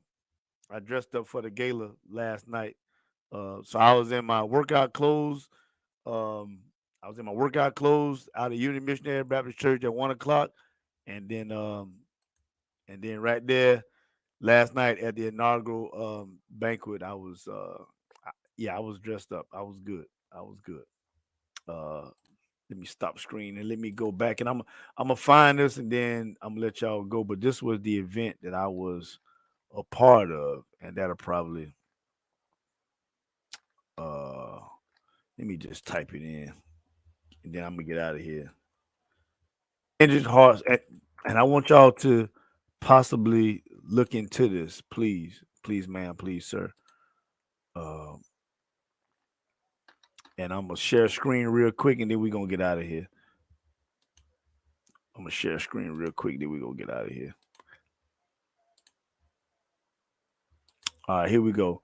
I dressed up for the gala last night. So I was in my workout clothes. I was in my workout clothes out of Unity Missionary Baptist Church at 1 o'clock, and then right there last night at the inaugural banquet, I was I was dressed up. I was good. I was good. Let me stop screen and let me go back, and I'm gonna find this, and then I'm gonna let y'all go. But this was the event that I was a part of, and that'll probably let me just type it in, and then I'm gonna get out of here. Kendrick Hearts, and I want y'all to possibly look into this, please, please, ma'am, please, sir. And I'm gonna share screen real quick, and then we're gonna get out of here. I'm gonna share screen real quick, then we're gonna get out of here. All right, here we go.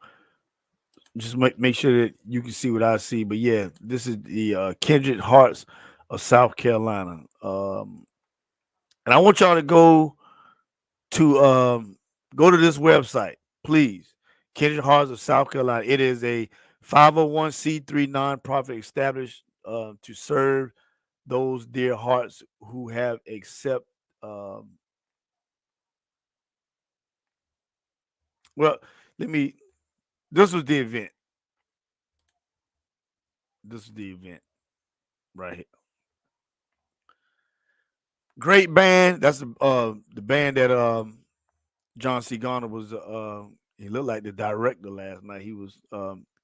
Just make sure that you can see what I see. But yeah, this is the Kindred Hearts of South Carolina. And I want y'all to go to this website, please. Kindred Hearts of South Carolina. It is a 501c3 nonprofit established to serve those dear hearts who have accept. This was the event. This is the event right here. Great band. That's the band that John C. Garner was. He looked like the director last night. He was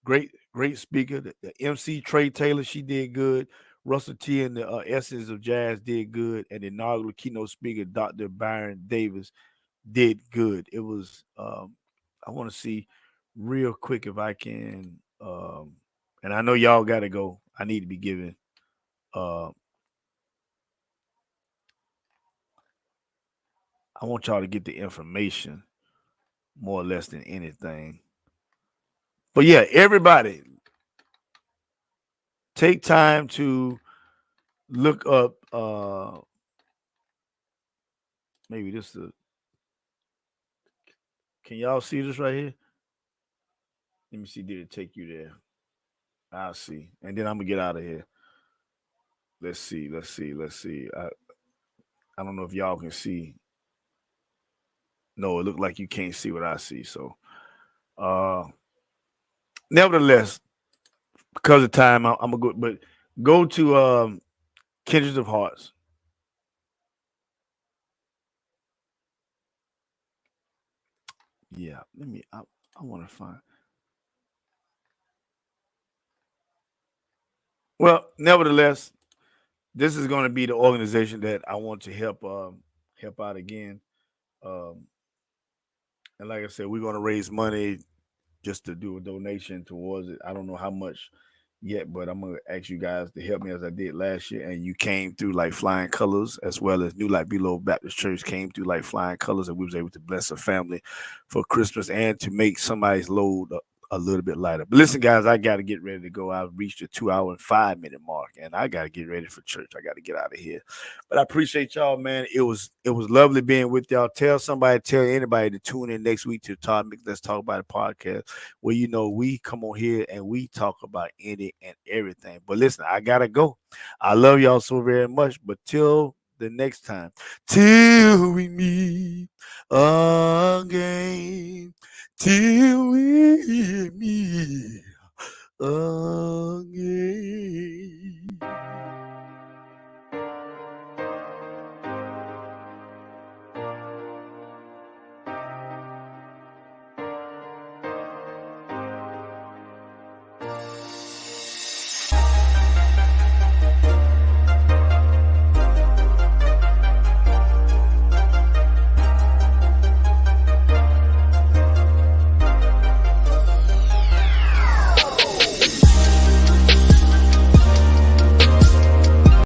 great speaker. The MC Trey Taylor, she did good. Russell T and the Essence of Jazz did good, and the inaugural keynote speaker Dr. Byron Davis did good. It was. I want to see real quick if I can. And I know y'all got to go. I need to be giving. I want y'all to get the information more or less than anything. But yeah, everybody take time to look up maybe this is can y'all see this right here? Let me see, did it take you there? I'll see. And then I'm gonna get out of here. Let's see. I don't know if y'all can see. No, it looked like you can't see what I see. So nevertheless, because of time, I'm gonna go, but go to Kindred of Hearts. Yeah, I want to find. Well, nevertheless, this is going to be the organization that I want to help out again. And like I said, we're going to raise money just to do a donation towards it. I don't know how much yet, but I'm going to ask you guys to help me as I did last year. And you came through like flying colors, as well as New Life Below Baptist Church came through like flying colors, and we was able to bless a family for Christmas and to make somebody's load a little bit lighter. But listen, guys, I got to get ready to go. I've reached the 2 hour and 5 minute mark, and I got to get ready for church. I got to get out of here. But I appreciate y'all, man. It was lovely being with y'all. Tell anybody to tune in next week to Let's Talk About It podcast, where we come on here and we talk about any and everything. But listen, I gotta go. I love y'all so very much. But till the next time, till we meet again. Till we meet again.